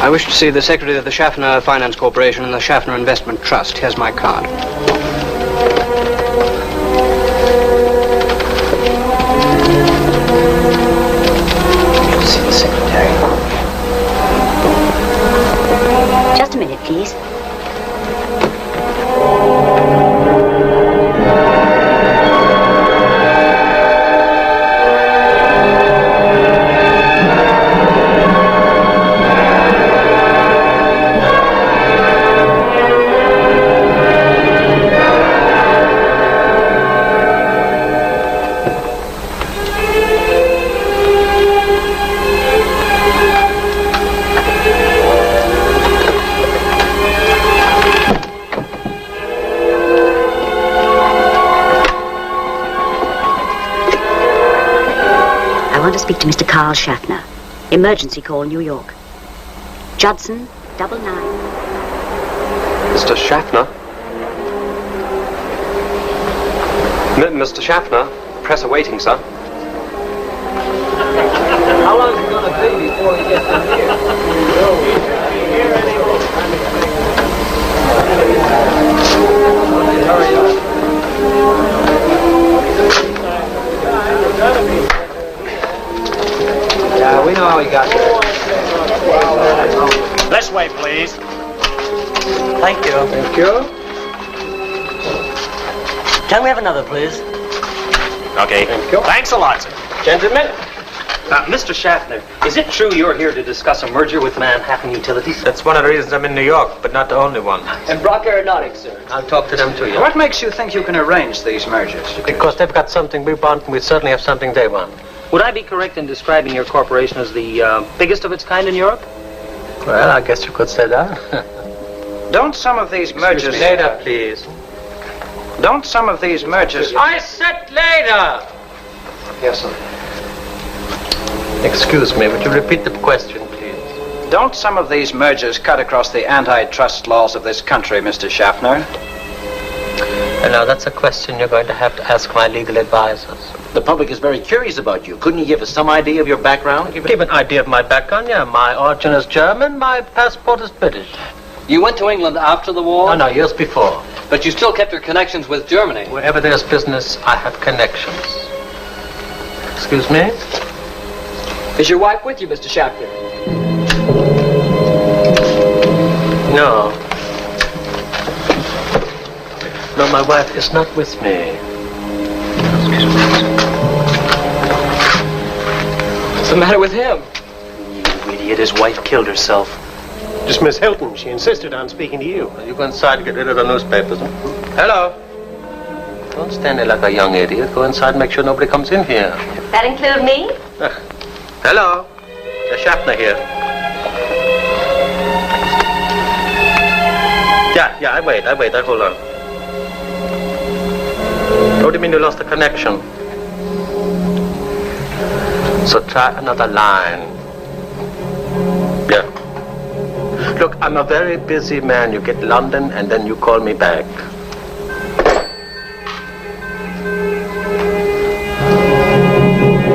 I wish to see the Secretary of the Schaffner Finance Corporation and the Schaffner Investment Trust. Here's my card. See the Secretary. Just a minute, please. Speak to Mr. Carl Schaffner. Emergency call, New York. Judson, 99. Mr. Schaffner? Mr. Schaffner? Press awaiting, sir. How long is it going to be before he gets in here? Hurry up. Yeah, we know how he got here. This way, please. Thank you. Thank you. Can we have another, please? Okay. Thank you. Thanks a lot, sir. Gentlemen. Mr. Schaffner, is it true you're here to discuss a merger with Manhattan Utilities? That's one of the reasons I'm in New York, but not the only one. And Brock Aeronautics, sir. I'll talk to them too. What makes you think you can arrange these mergers? Because they've got something we want, and we certainly have something they want. Would I be correct in describing your corporation as the biggest of its kind in Europe? Well, I guess you could say that. Don't some of these mergers... Later, please. Don't some of these mergers... I said later! Yes, sir. Excuse me, would you repeat the question, please? Don't some of these mergers cut across the antitrust laws of this country, Mr. Schaffner? Well, now, that's a question you're going to have to ask my legal advisors. The public is very curious about you. Couldn't you give us some idea of your background? Give an idea of my background, yeah. My origin is German, my passport is British. You went to England after the war? No, years before. But you still kept your connections with Germany. Wherever there's business, I have connections. Excuse me? Is your wife with you, Mr. Schaffner? No. No, my wife is not with me. What's the matter with him? You idiot, his wife killed herself. Just Miss Hilton. She insisted on speaking to you. You go inside and get rid of the newspapers. Huh? Hello. Don't stand there like a young idiot. Go inside and make sure nobody comes in here. That include me? Hello. The Schaffner here. Yeah, I wait, hold on. What do you mean you lost the connection? So try another line. Yeah. Look, I'm a very busy man. You get London and then you call me back.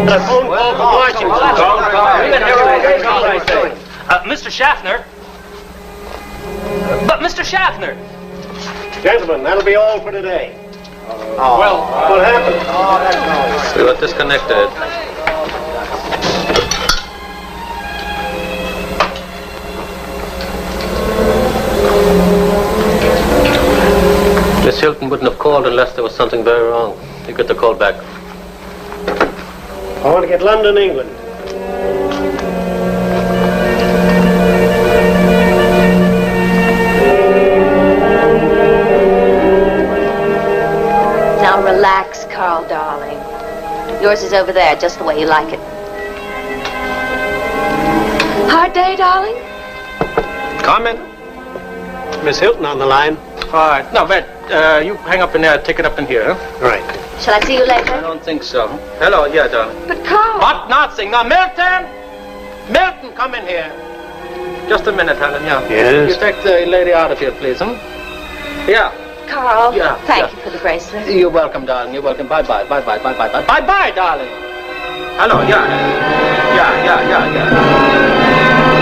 A phone call from Washington. Mr. Schaffner? But Mr. Schaffner! Gentlemen, that'll be all for today. Well, what happened? We were disconnected. Miss Hilton wouldn't have called unless there was something very wrong. You get the call back. I want to get London, England. Now relax, Carl, darling. Yours is over there, just the way you like it. Hard day, darling? Come in. Miss Hilton on the line. All right. No, wait. You hang up in there. Take it up in here. Huh? Right. Shall I see you later? I don't think so. Hello. Yeah, darling. But Carl... What? Nothing. Now, Milton! Milton, come in here. Just a minute, Helen. Yeah. Yes? You take the lady out of here, please, huh? Yeah. Carl, Yeah, thank yeah. you for the bracelet. You're welcome, darling. You're welcome. Bye-bye. Bye-bye. Bye-bye. Bye-bye. Bye-bye, darling. Hello. Yeah.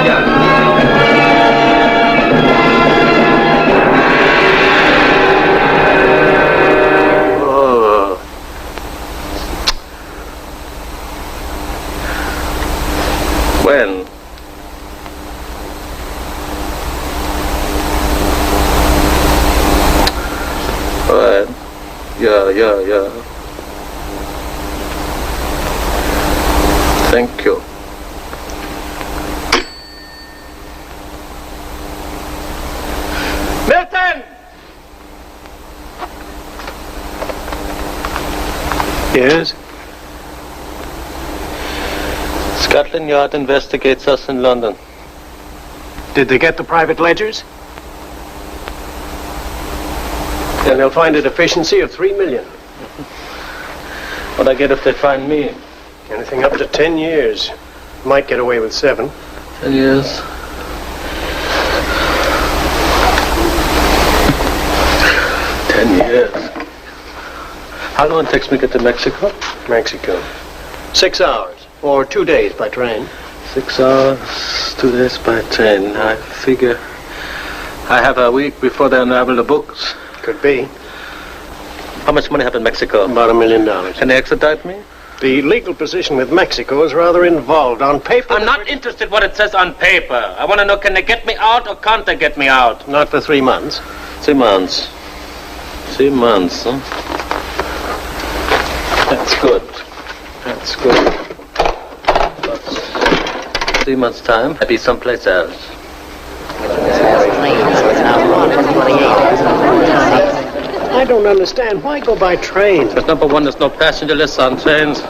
Yeah. When? Right. Yeah. Thank you. Milton! Yes? Scotland Yard investigates us in London. Did they get the private ledgers? Then they'll find a deficiency of 3 million. What'd I get if they find me? Anything up to 10 years. Might get away with 7. 10 years. 10 years. How long it takes me to get to Mexico? Mexico. 6 hours. Or 2 days by train. 6 hours, 2 days by train. I figure I have a week before they unravel the books. Could be. How much money have in Mexico? About $1 million. Can they extradite me? The legal position with Mexico is rather involved. On paper... I'm not interested what it says on paper. I want to know, can they get me out or can't they get me out? Not for 3 months. 3 months. 3 months, huh? That's good. That's good. But 3 months' time, I'll be someplace else. I don't understand. Why go by train? Because number 1, there's no passenger lists on trains.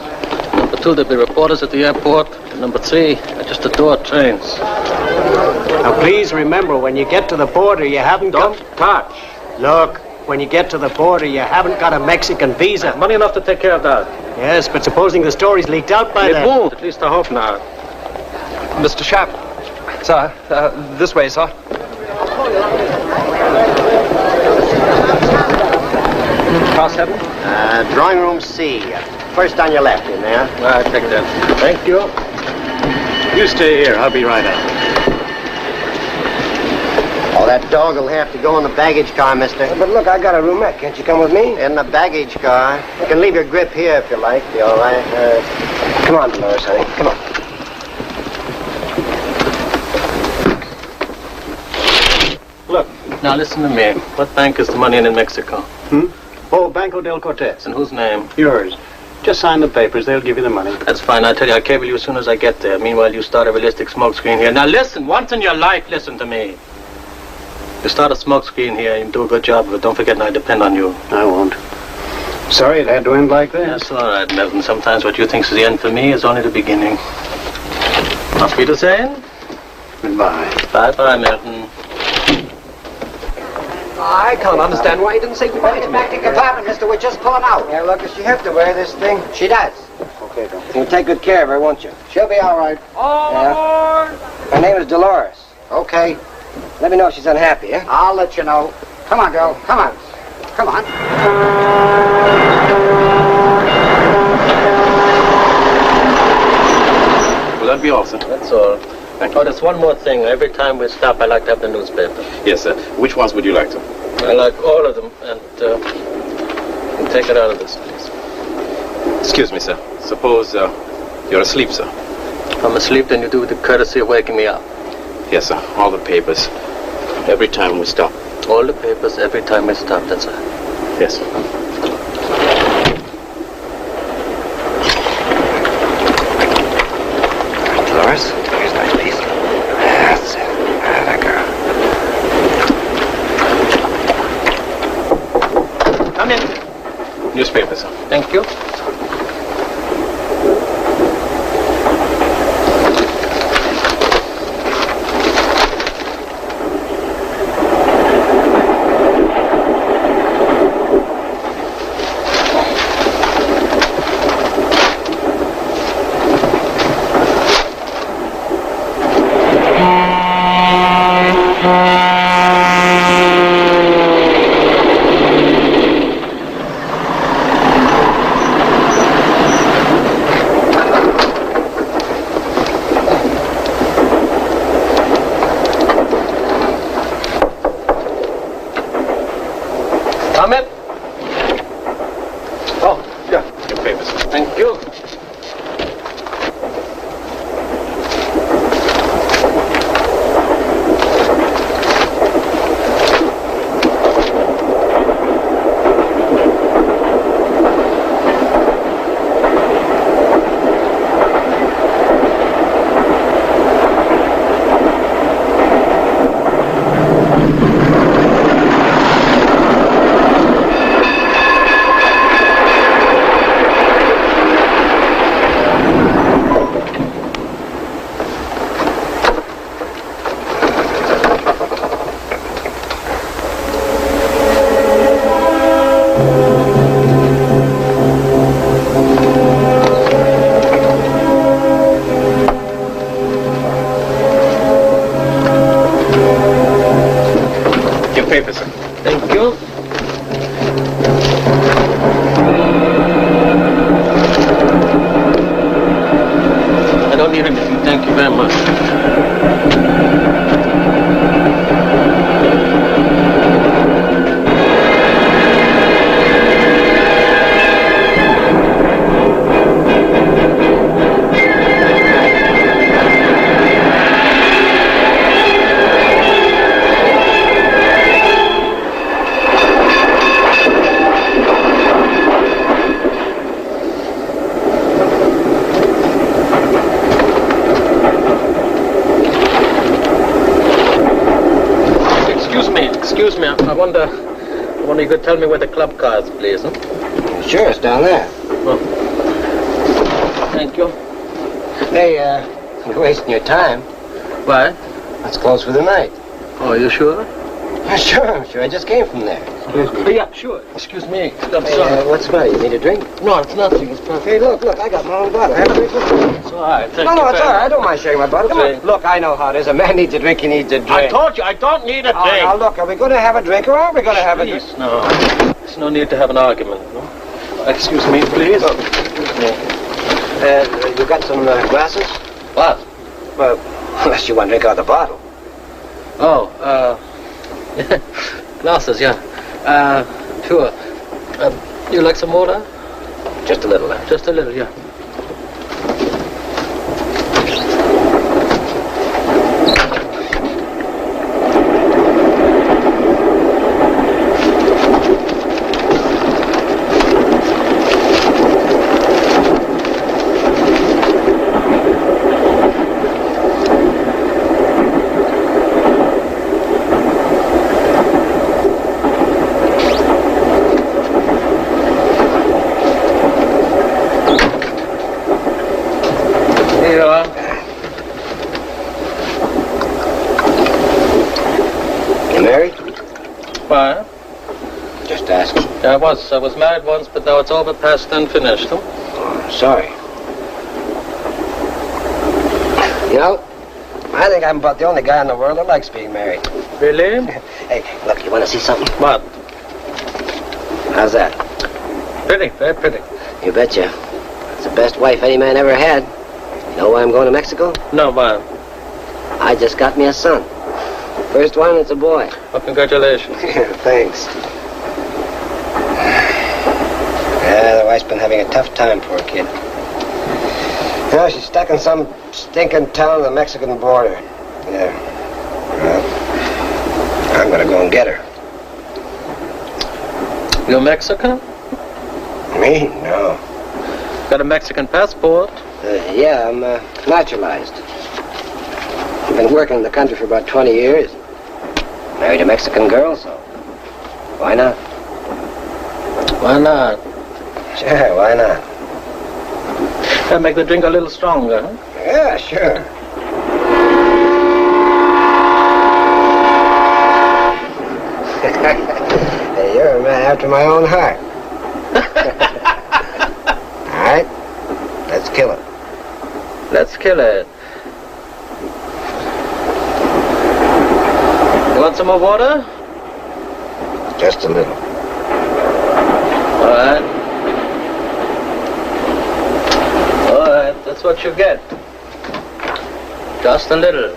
Number 2, there'll be reporters at the airport. And number 3, I just adore trains. Now, please remember, when you get to the border, you haven't Don't touch. Look, when you get to the border, you haven't got a Mexican visa. Money enough to take care of that. Yes, but supposing the story's leaked out by It then. won't. At least I hope not. Mr. Schapp. Sir, this way, sir. Car 7? Drawing room C. First on your left in there. I take that. Thank you. You stay here. I'll be right out. Oh, that dog will have to go in the baggage car, mister. But look, I got a roomette. Can't you come with me? In the baggage car. You can leave your grip here if you like. Be all right. Come on, Dolores, honey. Come on. Look. Now listen to me. What bank is the money in Mexico? Oh, Banco del Cortez. In whose name? Yours. Just sign the papers. They'll give you the money. That's fine. I'll tell you, I'll cable you as soon as I get there. Meanwhile, you start a realistic smoke screen here. Now listen, once in your life, listen to me. You start a smoke screen here, you do a good job of it. Don't forget, I depend on you. I won't. Sorry it had to end like this. That's all right, Milton. Sometimes what you think is the end for me is only the beginning. Auf Wiedersehen. Goodbye. Bye-bye, Milton. I can't understand why you didn't say goodbye to me. Back to the compartment, mister. We're just pulling out. Yeah, look, does she have to wear this thing? She does. Okay, Bill. You'll take good care of her, won't you? She'll be all right. All aboard! Her name is Dolores. Okay. Let me know if she's unhappy, eh? I'll let you know. Come on, girl. Come on. Come on. Will that be all, sir? That's all. Oh, there's one more thing. Every time we stop, I like to have the newspaper. Yes, sir. Which ones would you like, sir? I like all of them, and take it out of this, please. Excuse me, sir. Suppose you're asleep, sir. If I'm asleep, then you do the courtesy of waking me up. Yes, sir. All the papers. Every time we stop. All the papers, every time we stop, that's right. Yes, sir. Dolores, here's nice piece. That's it. That girl. Come in. Newspaper, sir. Thank you. don't need anything. Thank you very much. Excuse me, I wonder you could tell me where the club car is, please, huh? Sure, it's down there. Well, thank you. Hey, you're wasting your time. Why? Let's close for the night. Oh, are you sure? Sure, I'm sure. I just came from there. Excuse me. Yeah, sure. Excuse me. I'm Hey, sorry. what's the matter? You need a drink? No, it's nothing. It's perfect. Hey, look, I got my own bottle. Have a drink with me. It's all right. Thank No, you it's very all right. I much. don't mind sharing my bottle. Come on. Look, I know how it is. A man needs a drink, he needs a drink. I told you, I don't need a Oh, drink. now, look, are we going to have a drink or aren't we going to have a drink? Please, no. There's no need to have an argument, no? Excuse me, please. Excuse me. You got some glasses? What? Well, unless you want to drink out of the bottle. Oh, glasses, yeah. Sure. You like some water? Just a little. Just a little, yeah. Why? Just asking. Yeah, I was married once, but now it's over, past and finished. Huh? Oh, sorry. You know, I think I'm about the only guy in the world that likes being married. Really? Hey, look, you want to see something? What? How's that? Pretty, very pretty. You betcha. It's the best wife any man ever had. You know why I'm going to Mexico? No, why? I just got me a son. First one, it's a boy. Well, congratulations. Thanks. Yeah, the wife's been having a tough time, poor kid. You know, she's stuck in some stinking town on the Mexican border. Yeah. Well, I'm gonna go and get her. You're Mexican? Me? No. Got a Mexican passport? Yeah, I'm naturalized. I've been working in the country for about 20 years. Married a Mexican girl, so why not? Why not? Sure, why not? That make the drink a little stronger, huh? Yeah, sure. Hey, you're a man after my own heart. All right, let's kill it. Let's kill it. You want some more water? Just a little. All right. All right, that's what you get. Just a little.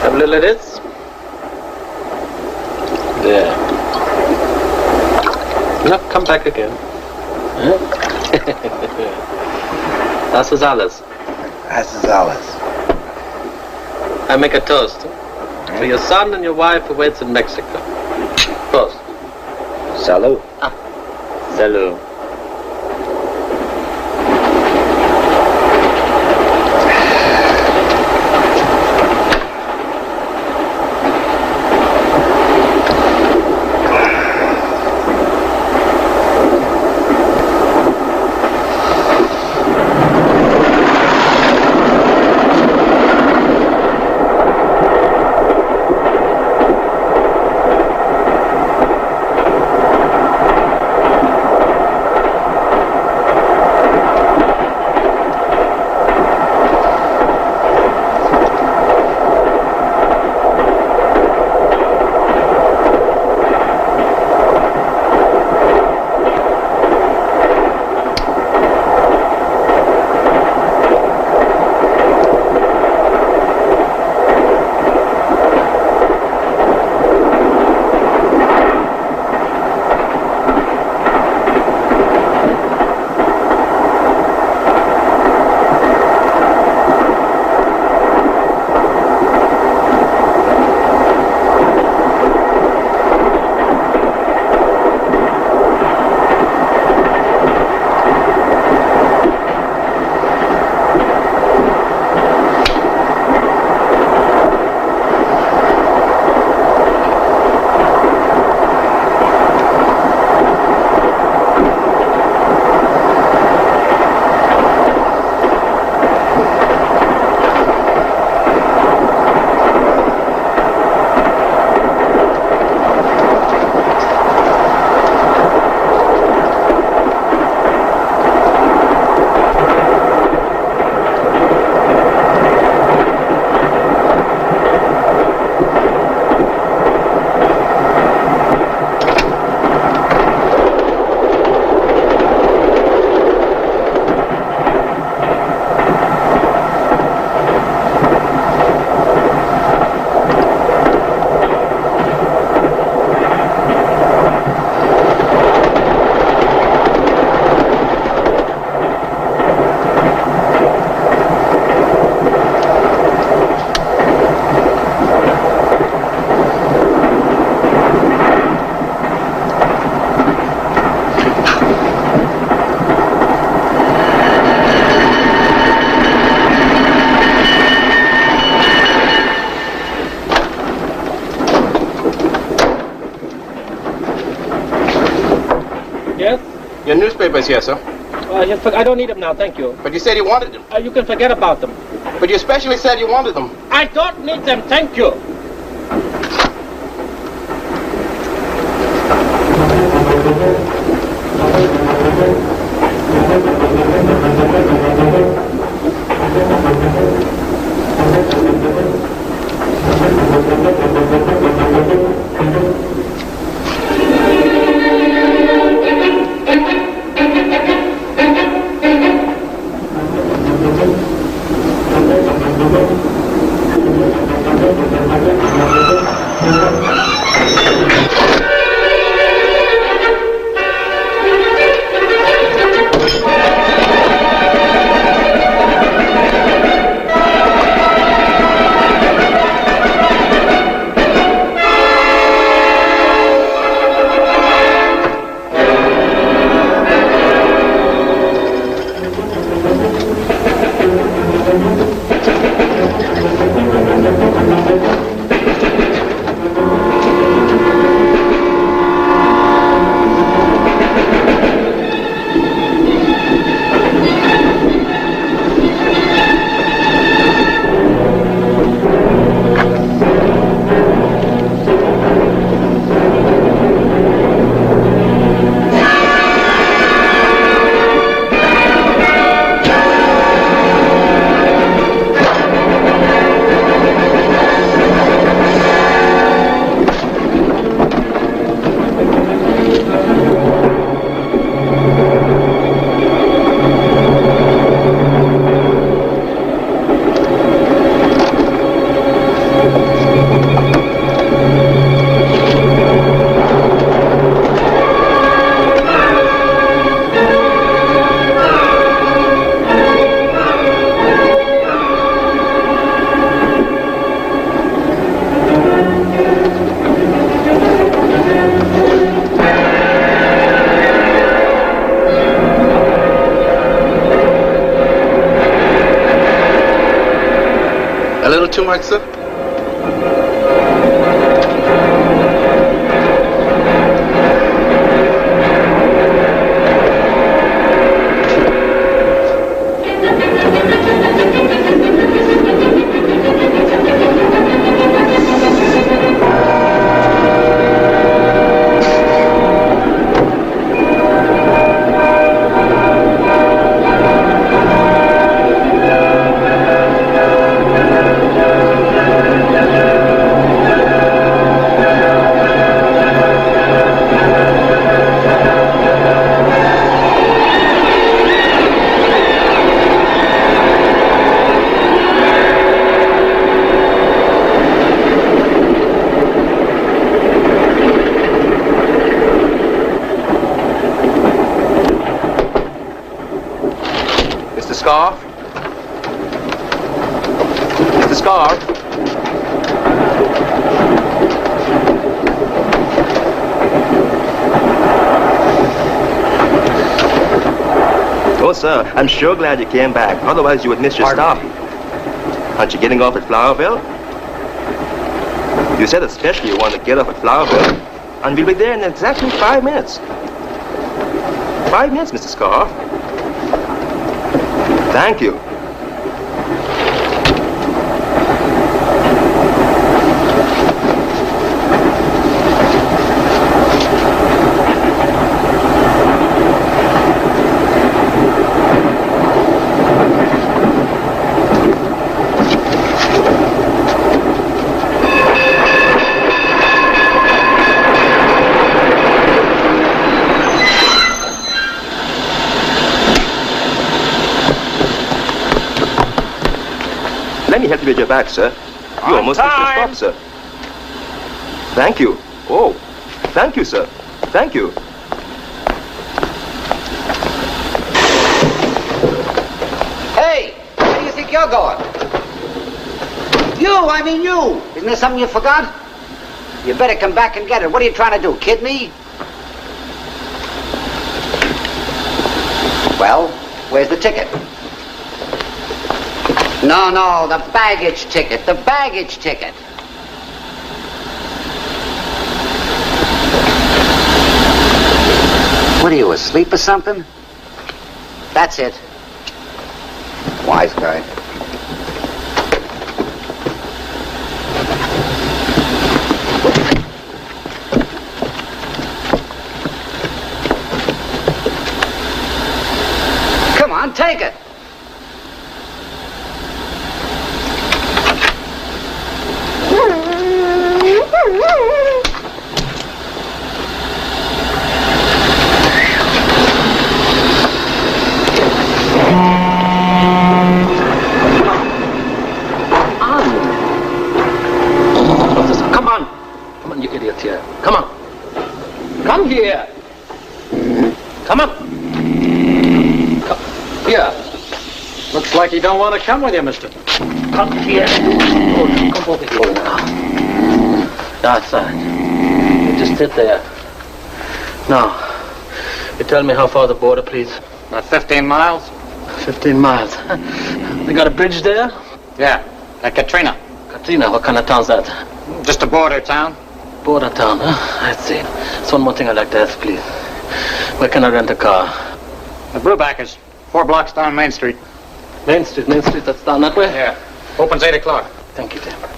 Have a little of this. There. No, come back again. Huh? Das ist alles. That's alles. I make a toast. For your son and your wife who waits in Mexico. Post. Salud. Salud. Your newspaper's here, sir. I don't need them now, thank you. But you said you wanted them. You can forget about them. But you especially said you wanted them. I don't need them, thank you. much, sir. Scarf? Mr. Scarf? Oh, sir, I'm sure glad you came back. Otherwise, you would miss your stop. Aren't you getting off at Flowerville? You said especially you wanted to get off at Flowerville. And we'll be there in exactly 5 minutes. 5 minutes, Mr. Scarf. Thank you. Let me help you with your bag, sir. You almost missed your stop, sir. Thank you. Oh, thank you, sir. Thank you. Hey, where do you think you're going? You, I mean you. Isn't there something you forgot? You better come back and get it. What are you trying to do, kid me? Well, where's the ticket? No, the baggage ticket. The baggage ticket. What are you, asleep or something? That's it. Wise guy. Come on, take it. Come here. Come on. Come here. Looks like you don't want to come with you, mister. Come here. Oh, come over here now. That's right. You just sit there. Now, you tell me how far the border, please. About 15 miles. 15 miles. They got a bridge there? Yeah, at Katrina. Katrina, what kind of town's that? Just a border town. Border town, huh? I see. There's one more thing I'd like to ask, please. Where can I rent a car? The Brubackers, 4 blocks down Main Street. Main Street, that's down that way? Yeah. Opens 8 o'clock. Thank you very much.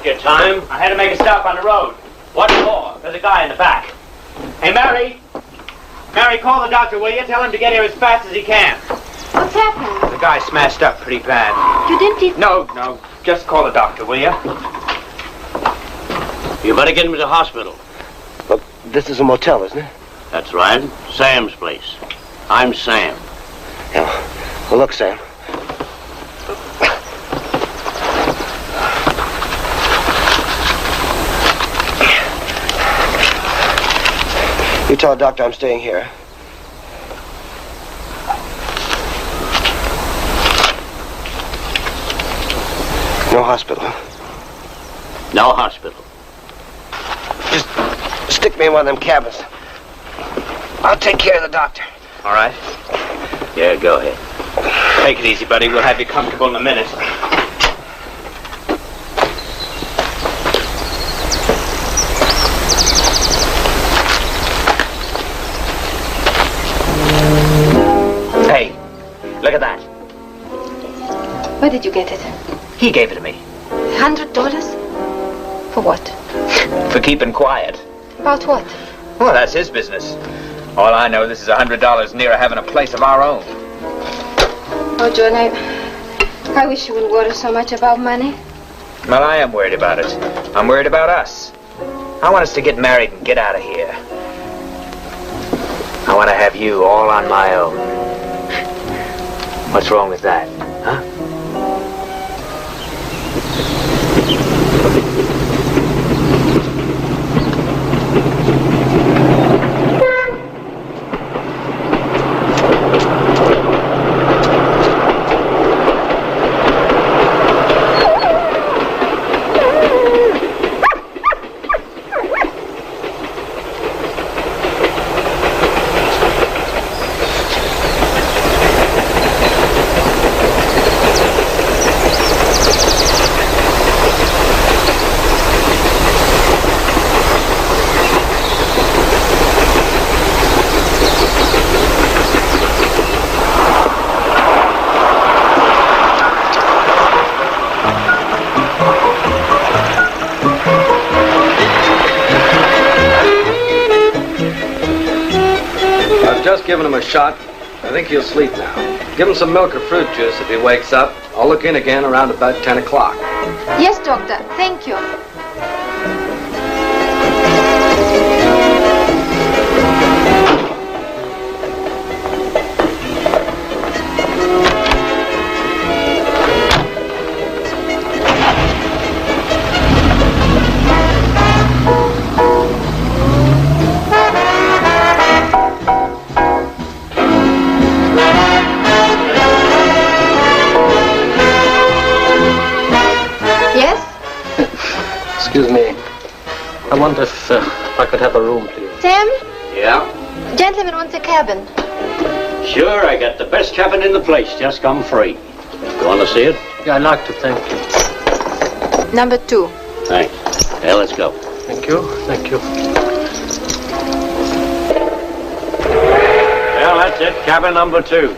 took your time. I had to make a stop on the road. What for? There's a guy in the back. Hey, Mary! Mary, call the doctor, will you? Tell him to get here as fast as he can. What's happening? The guy smashed up pretty bad. You didn't even... No. Just call the doctor, will you? You better get him to the hospital. Look, this is a motel, isn't it? That's right. Sam's place. I'm Sam. Yeah. Well, look, Sam. You tell the doctor I'm staying here. No hospital. No hospital. Just stick me in one of them cabins. I'll take care of the doctor. All right. Yeah, go ahead. Take it easy, buddy. We'll have you comfortable in a minute. Hey, look at that. Where did you get it? He gave it to me. $100? For what? For keeping quiet. About what? Well, that's his business. All I know, this is $100 nearer having a place of our own. Oh, John, I wish you wouldn't worry so much about money. Well, I am worried about it. I'm worried about us. I want us to get married and get out of here. I want to have you all on my own. What's wrong with that, huh? Just given him a shot. I think he'll sleep now. Give him some milk or fruit juice if he wakes up. I'll look in again around about 10 o'clock. Yes, doctor. Thank you. Excuse me. I wonder if I could have a room, please. Sam? Yeah? Gentleman wants a cabin. Sure, I got the best cabin in the place. Just come free. You want to see it? Yeah, I'd like to, thank you. Number 2. Thanks. Yeah, let's go. Thank you, thank you. Well, that's it. Cabin number 2.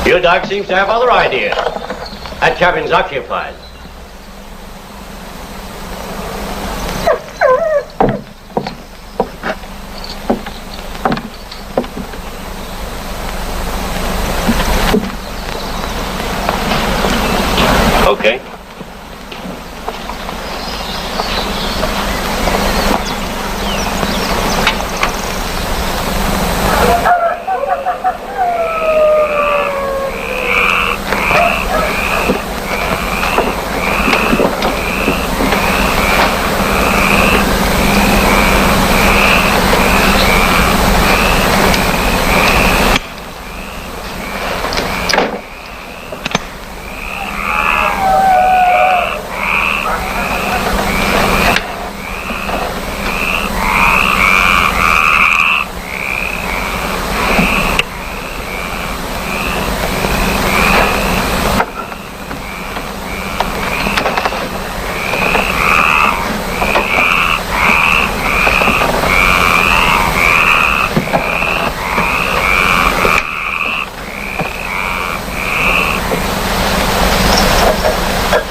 Your dog seems to have other ideas. That cabin's occupied. Okay.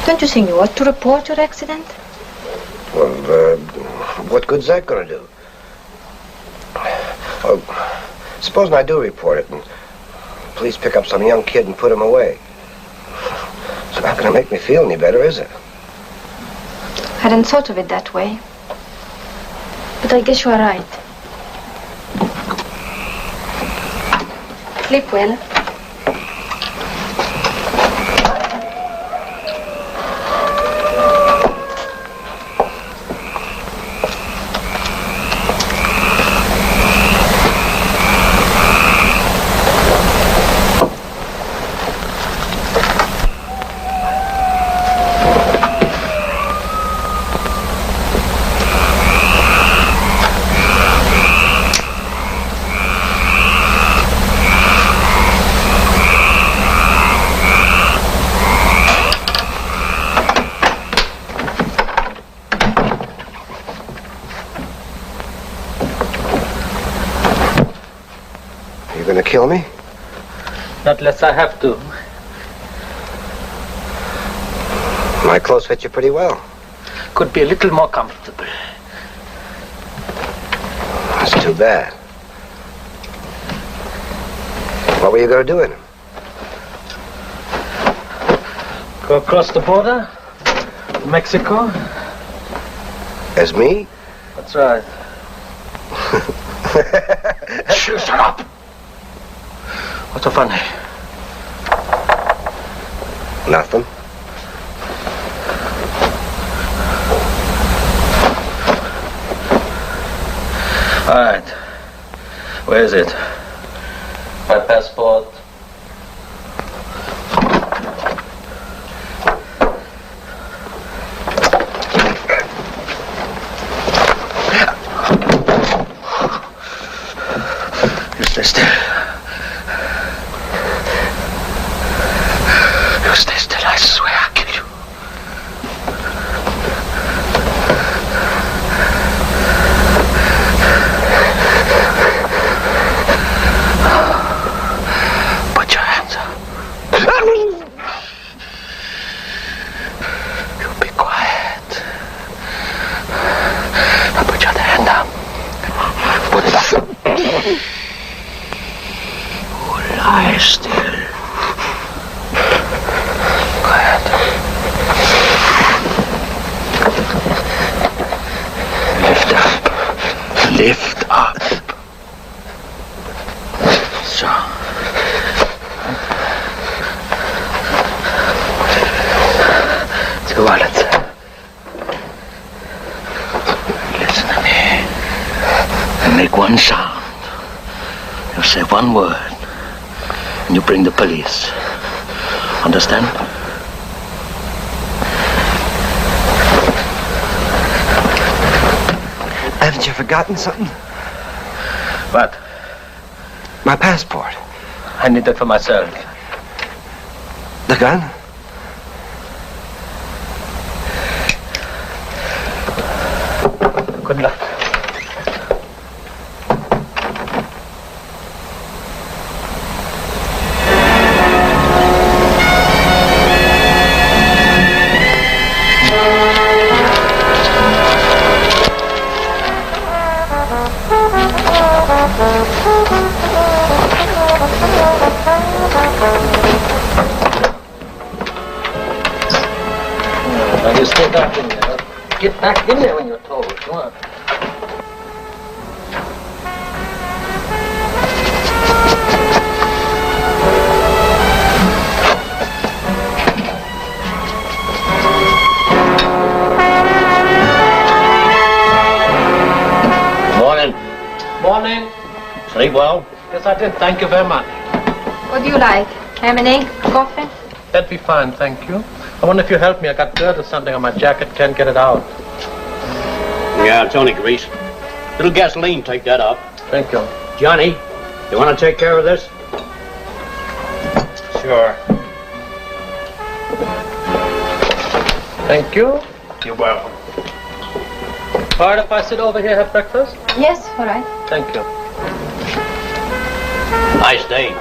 Don't you think you ought to report your accident? Well, what good's that going to do? Well, supposing I do report it and police pick up some young kid and put him away. So how can it make me feel any better, is it? I hadn't thought of it that way. But I guess you are right. Sleep well. Kill me? Not unless I have to. My clothes fit you pretty well. Could be a little more comfortable. That's too bad. What were you going to do in them? Go across the border? Mexico? As me? That's right. Shut up! What's so funny? Nothing. All right. Where is it? My passport. You stay still. You stay still, I swear I'll kill you. Put your hands up. You be quiet. Now put your other hand up. Put it up. Oh, lie still. Quiet. Lift up. Lift up. So. Two wallets. Listen to me. And make one sound. You say one word. And you bring the police. Understand? Haven't you forgotten something? What? My passport. I need that for myself. The gun? Good luck. Now you stay back in there. Get back in there when you're told. Come on. Morning. Morning. Sleep well? Yes, I did. Thank you very much. What do you like? Ham and egg? Coffee? That'd be fine, thank you. I wonder if you help me. I got dirt or something on my jacket. Can't get it out. Yeah, it's only grease. Little gasoline, take that off. Thank you. Johnny, you want to take care of this? Sure. Thank you. You're welcome. All right, if I sit over here, have breakfast? Yes, all right. Thank you. Nice day.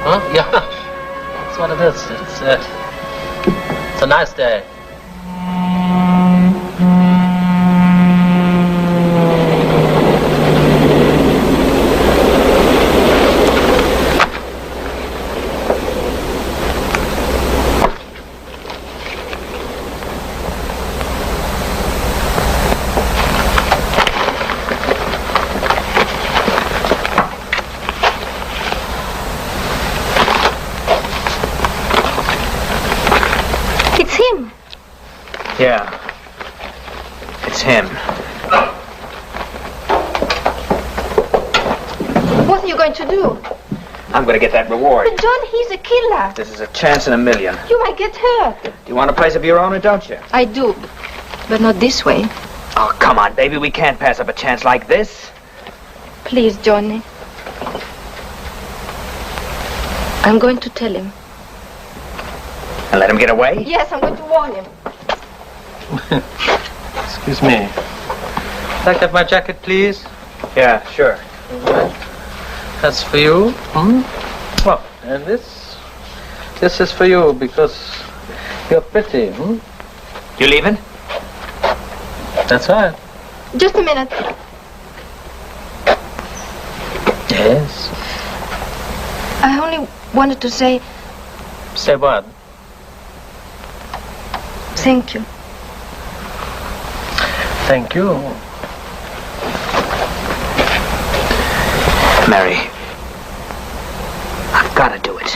Huh? Yeah. That's what it is. It's a nice day. him. Yeah. It's him. What are you going to do? I'm going to get that reward. But John, he's a killer. This is a chance in a million. You might get hurt. Do you want a place of your own or don't you? I do. But not this way. Oh, come on, baby. We can't pass up a chance like this. Please, Johnny. I'm going to tell him. And let him get away? Yes, I'm going to warn him. Excuse me. Like to have my jacket, please? Yeah, sure. That's for you. Well, and this is for you because you're pretty. You leaving? That's right. Just a minute. Yes. I only wanted to say Say what? thank you. Thank you. Mary, I've got to do it.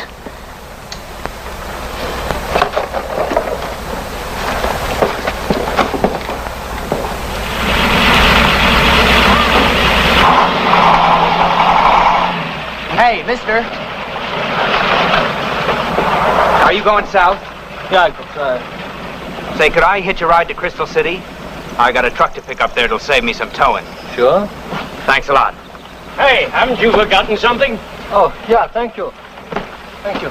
Hey, mister. Are you going south? Yeah, I could try. Say, could I hitch a ride to Crystal City? I got a truck to pick up there that'll save me some towing. Sure. Thanks a lot. Hey, haven't you forgotten something? Oh, yeah, thank you. Thank you.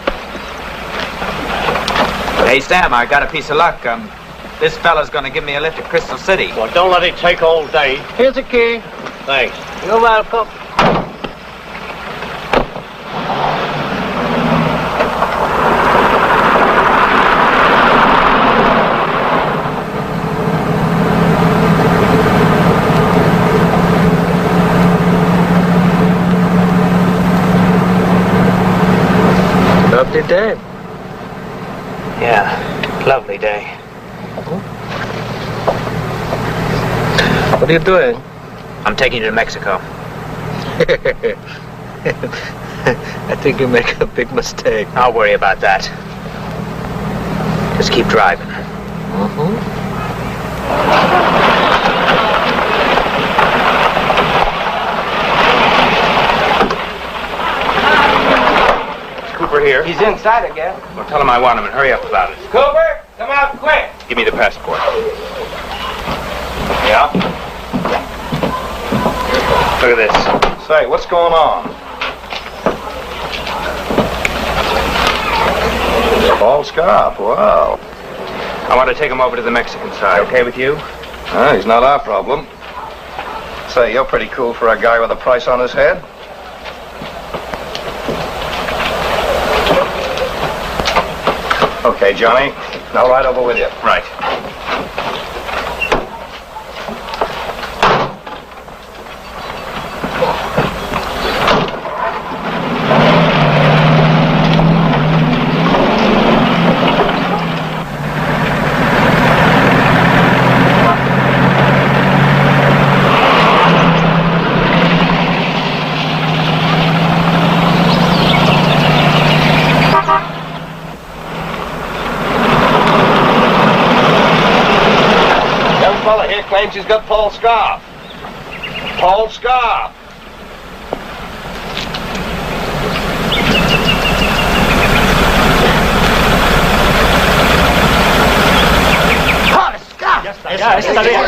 Hey, Sam, I got a piece of luck. This fella's gonna give me a lift to Crystal City. Well, don't let it take all day. Here's a key. Thanks. You're welcome. Lovely day. Yeah, lovely day. What are you doing? I'm taking you to Mexico. I think you make a big mistake. I'll worry about that. Just keep driving. Cooper here. He's inside again. Well, tell him I want him and hurry up about it. Cooper, come out quick. Give me the passport. Yeah? Look at this. Say, what's going on? Paul Scarp, wow. I want to take him over to the Mexican side. Okay with you? He's not our problem. Say, you're pretty cool for a guy with a price on his head. Okay, Johnny. Now right over with you. Right. Claims he's got Paul Scarp. Paul Scarp. Paul Scarp. Ya, está bien.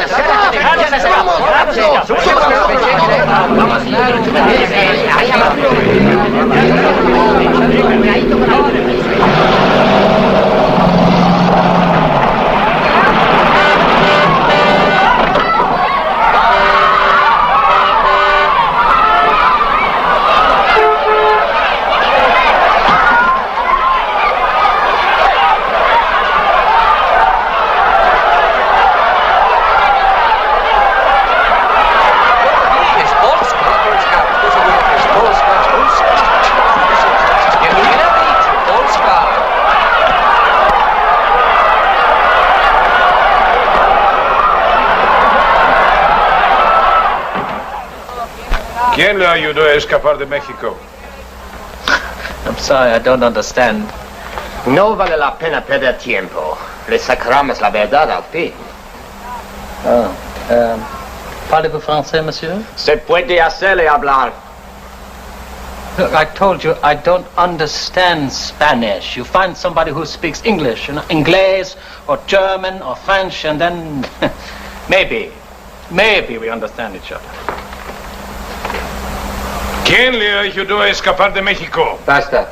¿Quién le ayudó a escapar de México? I'm sorry, I don't understand. No vale la pena perder tiempo. Le sacrament, es la verdad al fin. Parlez-vous français, monsieur? Se puede hacerle hablar. Look, I told you I don't understand Spanish. You find somebody who speaks English, you know, Inglés or German or French, and then maybe we understand each other. ¿Quién le ayudó a escapar de México? Basta.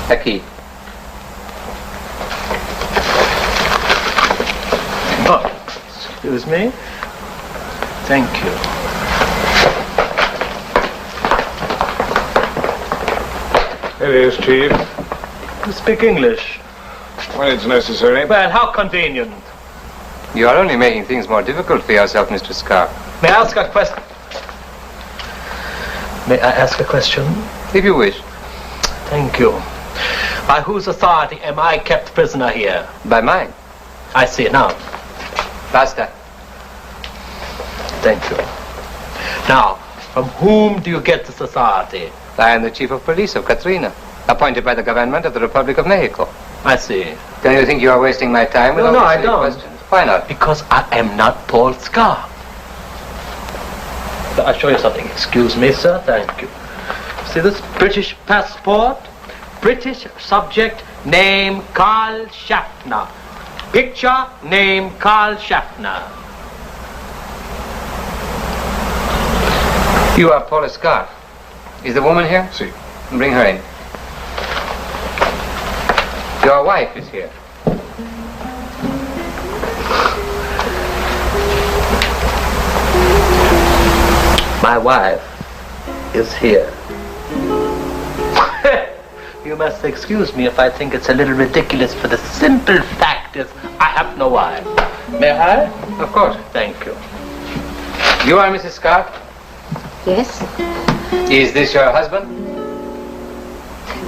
Aquí. Oh, excuse me. Thank you. It is, Chief. You speak English? When it's necessary. Well, how convenient. You are only making things more difficult for yourself, Mr. Scarf. May I ask a question? May I ask a question? If you wish. Thank you. By whose authority am I kept prisoner here? By mine. I see now. Basta. Thank you. Now, from whom do you get this authority? I am the chief of police of Katrina, appointed by the government of the Republic of Mexico. I see. Don't you think you are wasting my time with all No, these I silly don't. questions? Why not? Because I am not Paul Scarf. But I'll show you something. Excuse me, sir. Thank you. See this British passport? British subject, name Carl Schaffner. Picture, name Carl Schaffner. You are Paula Scarf. Is the woman here? Si. Bring her in. Your wife is here. My wife is here. You must excuse me if I think it's a little ridiculous, for the simple fact is I have no wife. May I? Of course. Thank you. You are Mrs. Scarf? Yes? Is this your husband?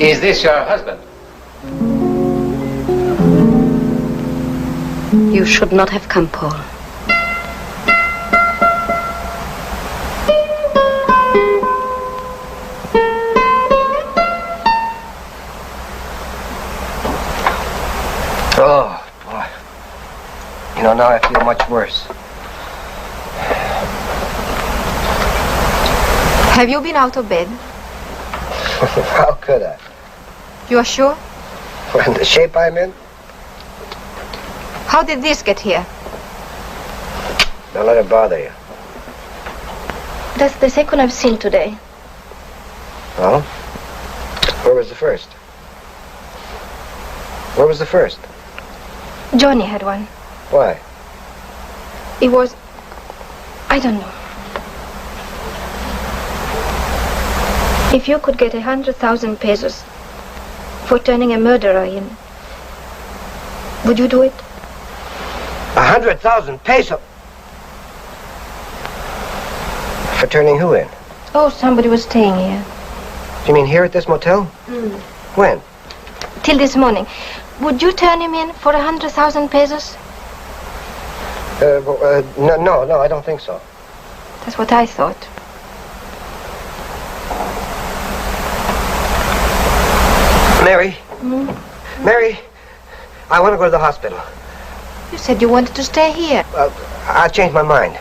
Is this your husband? You should not have come, Paul. Oh, boy. You know, now I feel much worse. Have you been out of bed? How could I? You are sure? In the shape I'm in? How did this get here? Don't let it bother you. That's the second I've seen today. Oh? Where was the first? Where was the first? Johnny had one. Why? It was... I don't know. If you could get 100,000 pesos for turning a murderer in, would you do it? 100,000 pesos? For turning who in? Oh, somebody was staying here. You mean here at this motel? When? Till this morning. Would you turn him in for 100,000 pesos? No, I don't think so. That's what I thought. Mary? Mary, I want to go to the hospital. You said you wanted to stay here. I'll change my mind.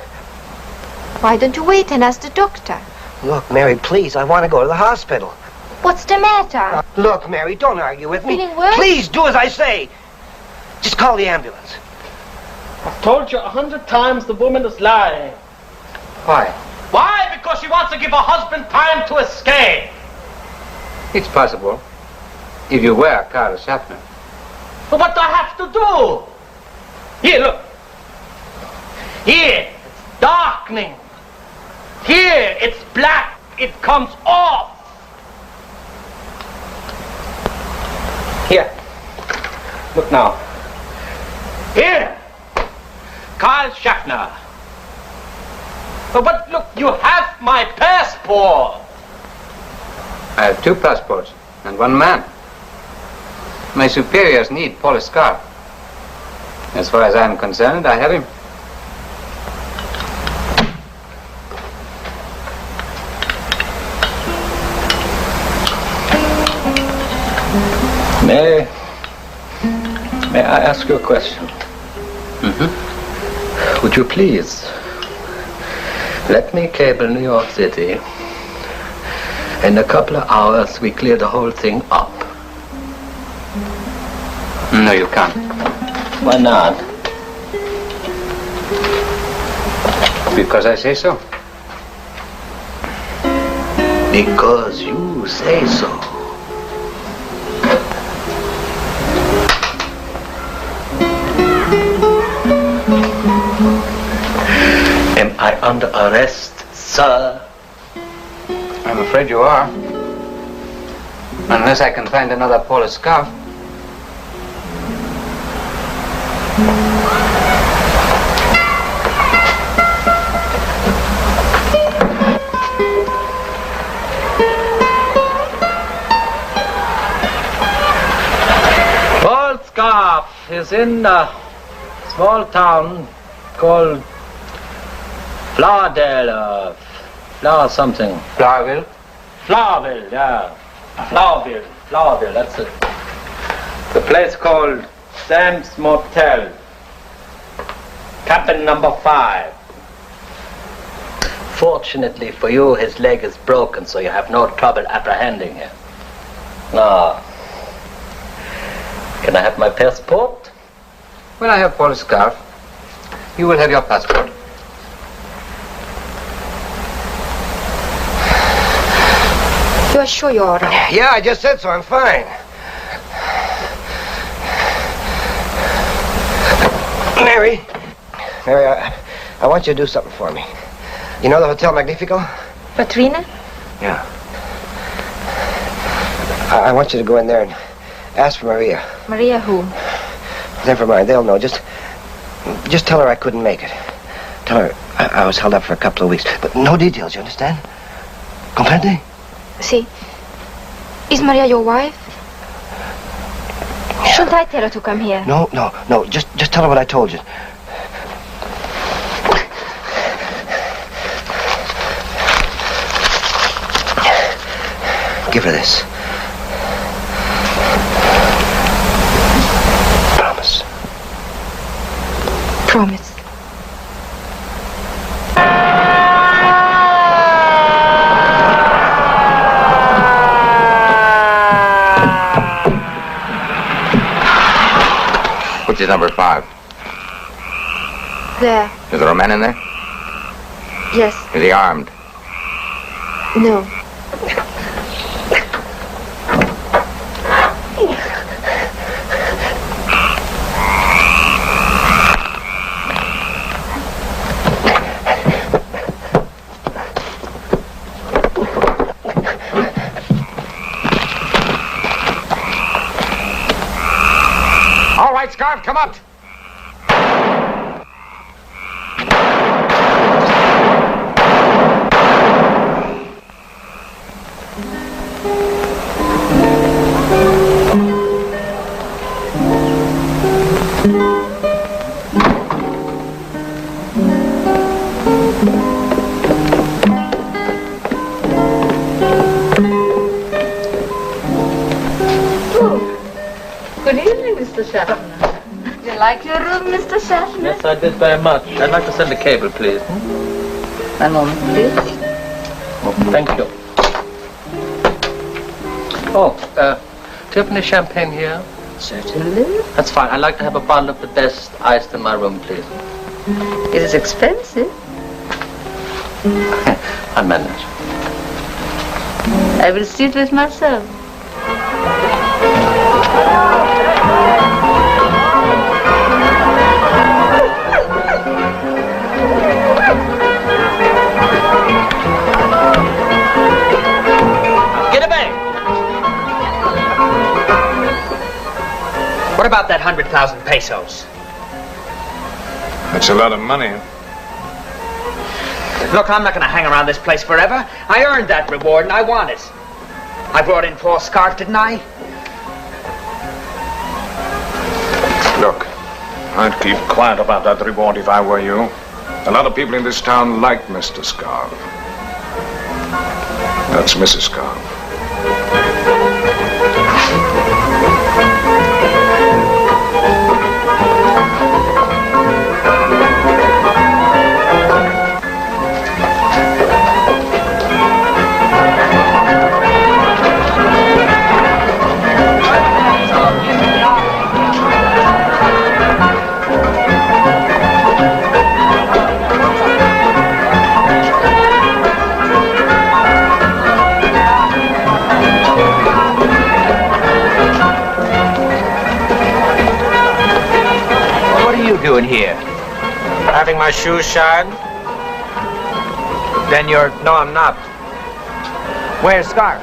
Why don't you wait and ask the doctor? Look, Mary, please, I want to go to the hospital. What's the matter? Look, Mary, don't argue with me. Feeling worse? Please do as I say. Just call the ambulance. I've told you 100 times the woman is lying. Why? Why? Because she wants to give her husband time to escape. It's possible. If you were Carl Schaffner. But what do I have to do? Here, look. Here, it's darkening. Here, it's black. It comes off. Here. Look now. Here. Carl Schaffner. But look, you have my passport. I have 2 passports and 1 man. My superiors need Paul Scarf. As far as I'm concerned, I have him. Mary, May I ask you a question? Would you please let me cable New York City? In a couple of hours, we clear the whole thing up. No, you can't. Why not? Because I say so. Because you say so. Am I under arrest, sir? I'm afraid you are. Unless I can find another Polish scarf. Paul Scarf is in a small town called Flowerdale, Flower something. Flowerville? Flowerville, yeah. Flowerville, that's it. The place called Sam's Motel. Cabin number 5. Fortunately for you, his leg is broken, so you have no trouble apprehending him. Now, can I have my passport? Well, I have Polish scarf. You will have your passport. You are sure you're all right? Yeah, I just said so. I'm fine. Mary, I want you to do something for me. You know the Hotel Magnifico? Patrina? Yeah. I want you to go in there and ask for Maria. Maria who? Never mind, they'll know. Just tell her I couldn't make it. Tell her I was held up for a couple of weeks. But no details, you understand? Comprende? See, is Maria your wife? Yeah. Shouldn't I tell her to come here? No. Just tell her what I told you. Give her this. Promise. Promise. Which is number 5? There. Is there a man in there? Yes. Is he armed? No. All right, Scarf, come up. Good evening, Mr. Schaffner. Do you like your room, Mr. Schaffner? Yes, I did very much. I'd like to send a cable, please. One moment, please. Oh, thank you. Oh, do you have any champagne here? Certainly. That's fine. I'd like to have a bottle of the best iced in my room, please. It is expensive. I'll manage. I will see to it myself. What about that 100,000 pesos? That's a lot of money. Look, I'm not going to hang around this place forever. I earned that reward and I want it. I brought in Paul Scarf, didn't I? Look, I'd keep quiet about that reward if I were you. A lot of people in this town like Mr. Scarf. That's Mrs. Scarf. you doing here? Having my shoes shined? Then you're... No, I'm not. Where's Scarf?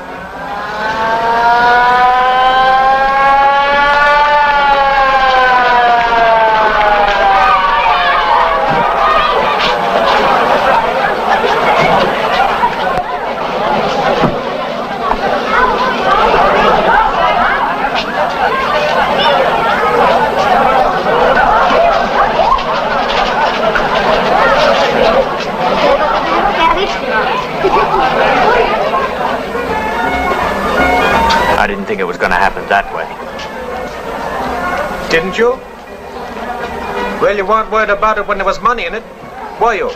I didn't think it was going to happen that way. Didn't you? Well, you weren't worried about it when there was money in it, were you?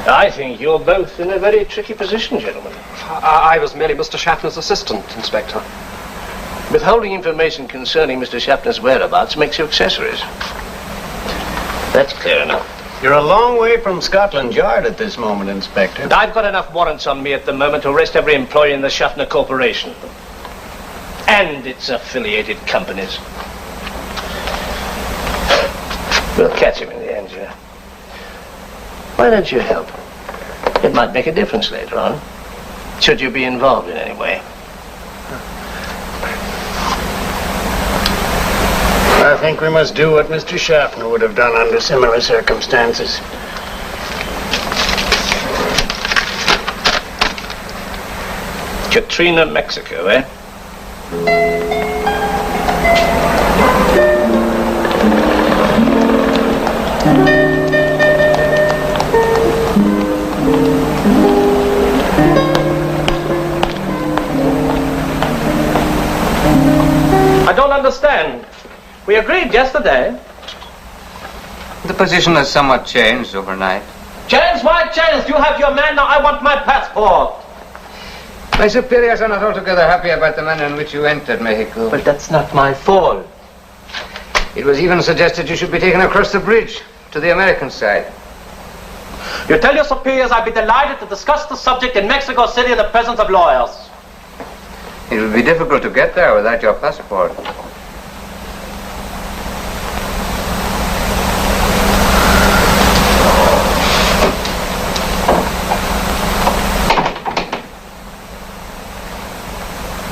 I think you're both in a very tricky position, gentlemen. I was merely Mr. Schaffner's assistant, Inspector. Withholding information concerning Mr. Schaffner's whereabouts makes you accessories. That's clear enough. You're a long way from Scotland Yard at this moment, Inspector. I've got enough warrants on me at the moment to arrest every employee in the Schaffner Corporation. And its affiliated companies. We'll catch him in the end, yeah. Why don't you help? It might make a difference later on. Should you be involved in any way. I think we must do what Mr. Schaffner would have done under similar circumstances. Katrina, Mexico, eh? I don't understand. We agreed yesterday. The position has somewhat changed overnight. Changed? Why changed? You have your man, now I want my passport. My superiors are not altogether happy about the manner in which you entered Mexico. But that's not my fault. It was even suggested you should be taken across the bridge to the American side. You tell your superiors I'd be delighted to discuss the subject in Mexico City in the presence of lawyers. It would be difficult to get there without your passport.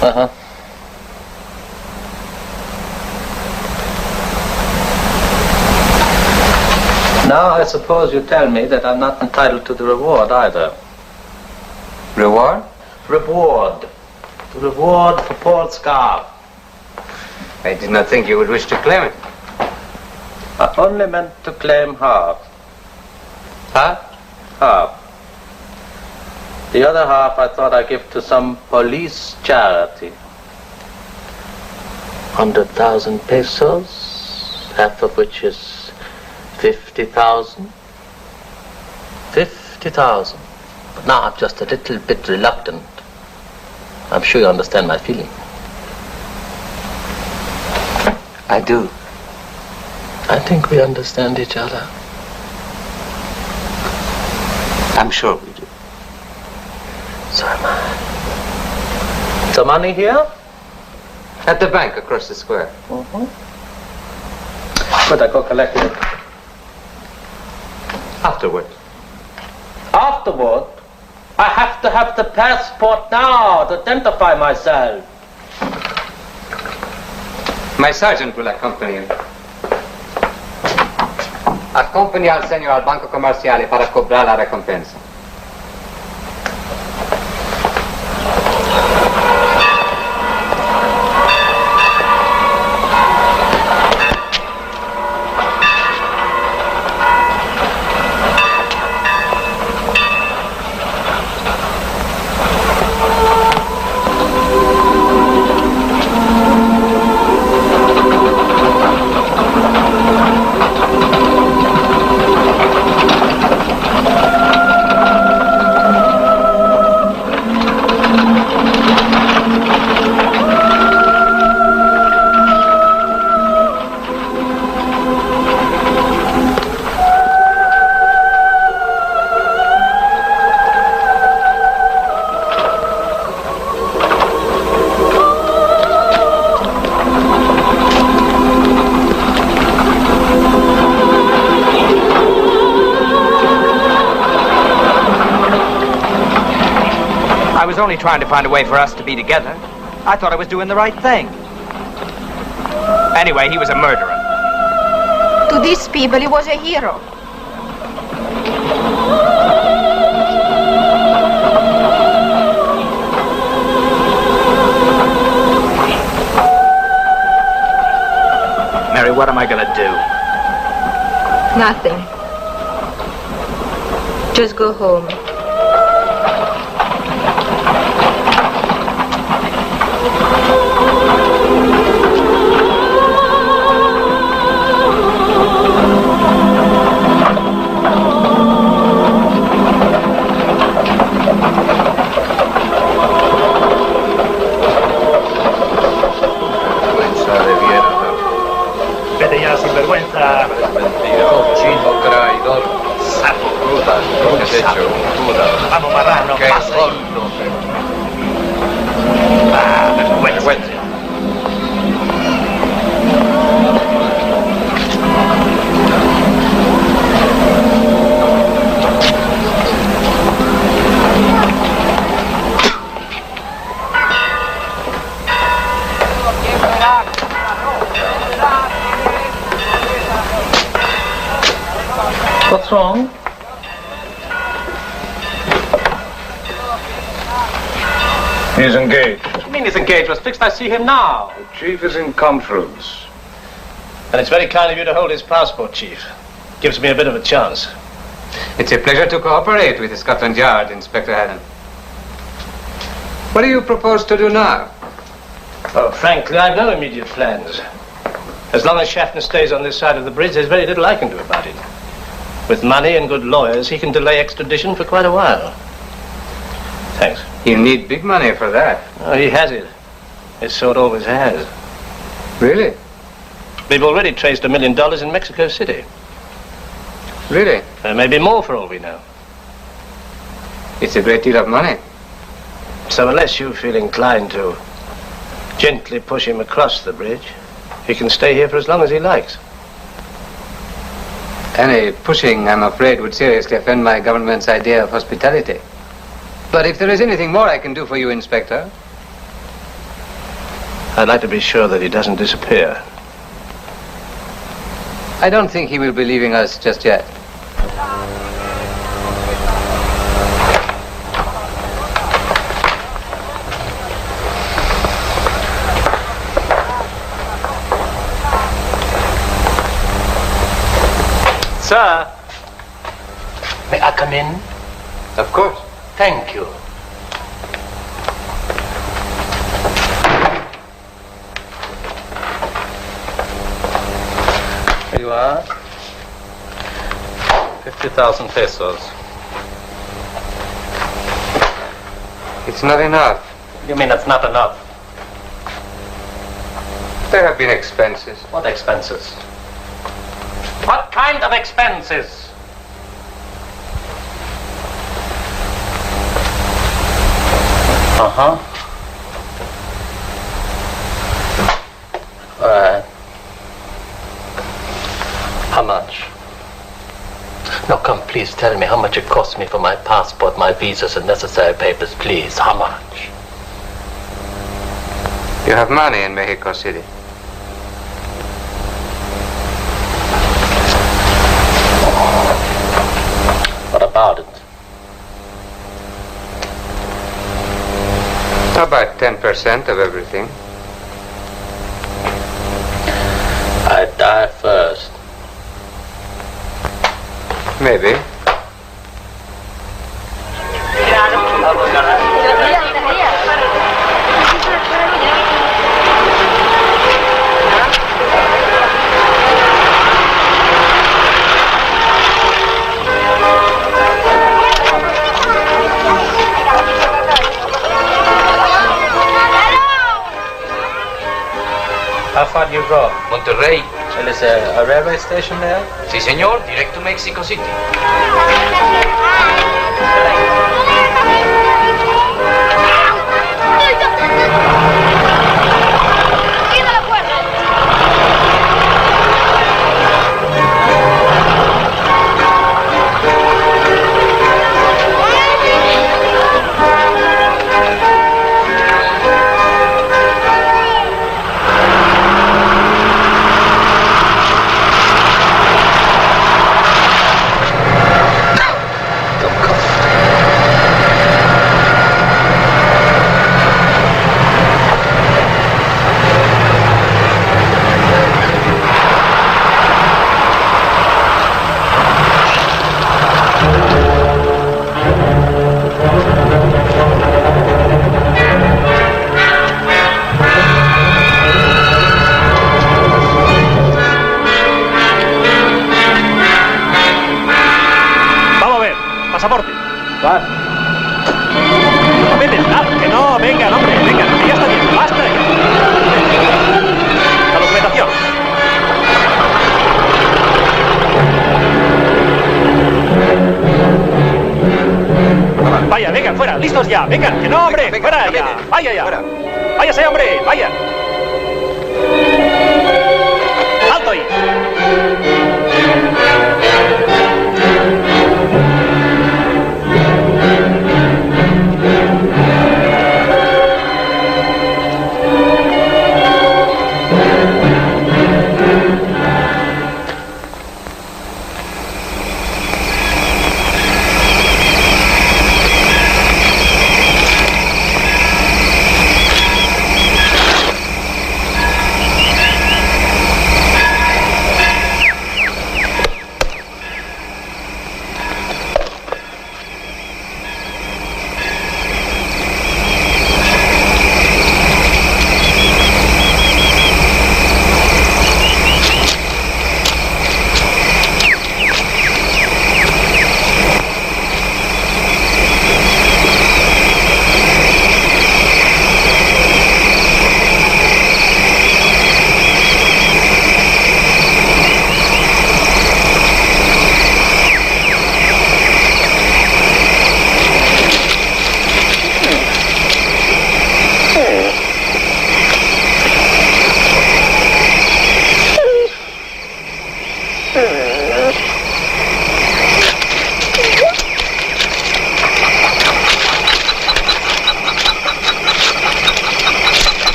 Uh-huh. Now I suppose you tell me that I'm not entitled to the reward either. Reward? Reward. The reward for Paul Scarf. I did not think you would wish to claim it. I only meant to claim half. Half? Half. The other half I thought I'd give to some police charity. 100,000 pesos, half of which is 50,000. 50,000. But now I'm just a little bit reluctant. I'm sure you understand my feeling. I do. I think we understand each other. I'm sure we do. So am I. The money here? At the bank across the square. Mm-hmm. But I go collect it. Afterward. Afterward? I have to have the passport now to identify myself. My sergeant will accompany you. Accompagni al segno al banco commerciale para cobrar la recompensa. was only trying to find a way for us to be together. I thought I was doing the right thing. Anyway, he was a murderer. To these people, he was a hero. Mary, what am I gonna do? Nothing. Just go home. Vete ya, sinvergüenza. Cochino, traidor. Sapo. Judas, ¿qué has hecho? Judas. Vamos, marrano, ¿Qué pasa. gordo? Ah, vergüenza. What's wrong? He's engaged. What do you mean he's engaged? Was fixed I see him now. The chief is in conference. And it's very kind of you to hold his passport, Chief. Gives me a bit of a chance. It's a pleasure to cooperate with the Scotland Yard, Inspector Allen. What do you propose to do now? Oh, frankly, I've no immediate plans. As long as Schaffner stays on this side of the bridge, there's very little I can do about it. With money and good lawyers, he can delay extradition for quite a while. Thanks. He'll need big money for that. Oh, he has it. His sort always has. Really? We've already traced $1 million in Mexico City. Really? There may be more for all we know. It's a great deal of money. So unless you feel inclined to gently push him across the bridge, he can stay here for as long as he likes. Any pushing, I'm afraid, would seriously offend my government's idea of hospitality. But if there is anything more I can do for you, Inspector. I'd like to be sure that he doesn't disappear. I don't think he will be leaving us just yet. Sir, may I come in? Of course. Thank you. Here you are. 50,000 pesos. It's not enough. You mean it's not enough? There have been expenses. What expenses? What kind of expenses? Uh-huh. How much? No, come, please tell me how much it cost me for my passport, my visas, and necessary papers, please. How much? You have money in Mexico City. What about it? About 10% of everything. I die first. Maybe. How far do you go? Monterrey. Well, is a railway station there? Sí, señor. Direct to Mexico City. pasaporte. Claro. Papeles, claro, que no, vengan, hombre, vengan, que ya está bien, basta ya. La documentación. Vaya, vengan, fuera, listos ya, vengan, que no, hombre, venga, fuera ya, vaya ya. Fuera. Váyase, hombre, vaya. ¡Alto ahí!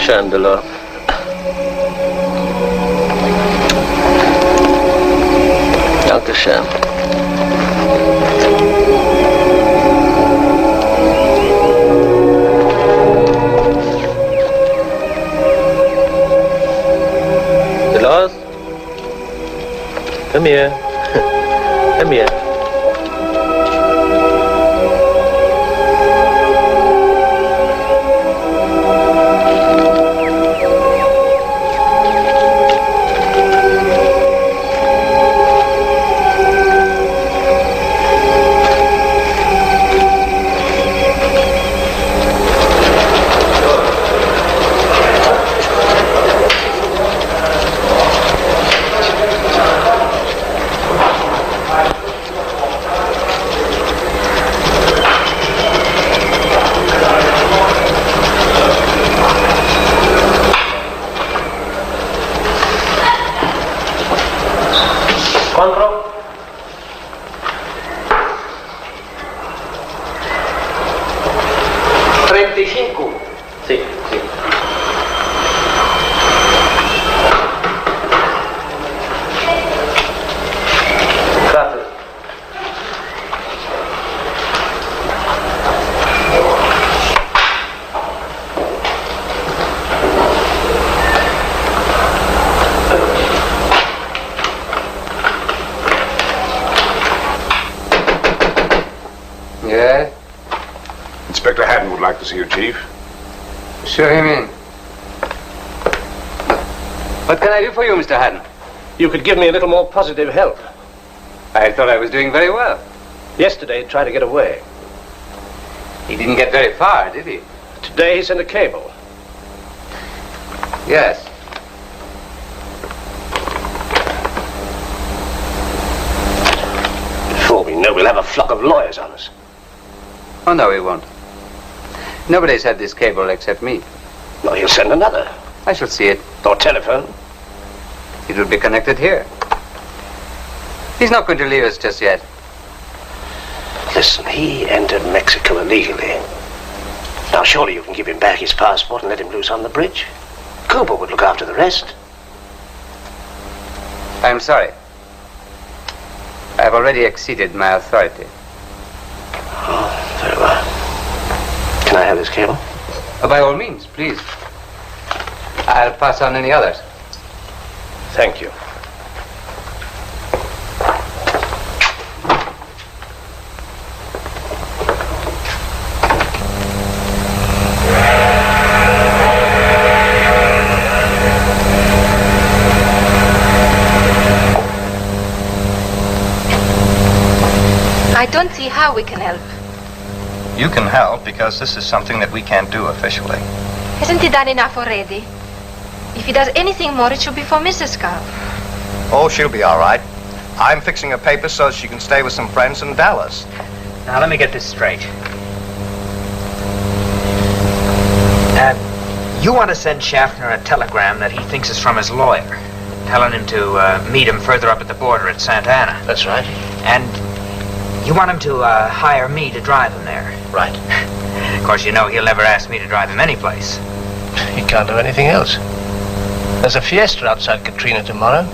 Chandler. Dankeschön. Los? Come here. Come here. ¿Cuánto? ¿35? Sí, sí. Gracias. Yeah? Inspector Haddon would like to see you, Chief. Show him in. What can I do for you, Mr. Haddon? You could give me a little more positive help. I thought I was doing very well. Yesterday, he tried to get away. He didn't get very far, did he? Today, he sent a cable. Yes. Before we know, we'll have a flock of lawyers on us. Oh, no, he won't. Nobody's had this cable except me. No, he'll send another. I shall see it. Or telephone. It will be connected here. He's not going to leave us just yet. Listen, he entered Mexico illegally. Now, surely you can give him back his passport and let him loose on the bridge. Cooper would look after the rest. I'm sorry. I've already exceeded my authority. Oh, very well. Can I have this cable? By all means, please. I'll pass on any others. Thank you. I don't see how we can help. You can help because this is something that we can't do officially. Hasn't he done enough already? If he does anything more, it should be for Mrs. Carl. Oh, she'll be all right. I'm fixing her papers so she can stay with some friends in Dallas. Now, let me get this straight. You want to send Schaffner a telegram that he thinks is from his lawyer, telling him to meet him further up at the border at Santa Ana. That's right. And you want him to hire me to drive him there. Right. Of course, you know he'll never ask me to drive him any place. He can't do anything else. There's a fiesta outside Katrina tomorrow.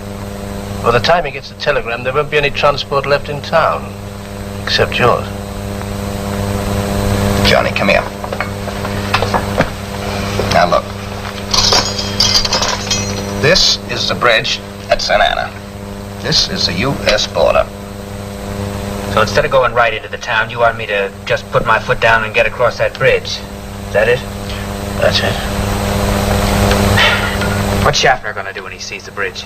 By the time he gets the telegram, there won't be any transport left in town. Except yours. Johnny, come here. Now look. This is the bridge at Santa Ana. This is the U.S. border. So instead of going right into the town, you want me to just put my foot down and get across that bridge. Is that it? That's it. What's Schaffner going to do when he sees the bridge?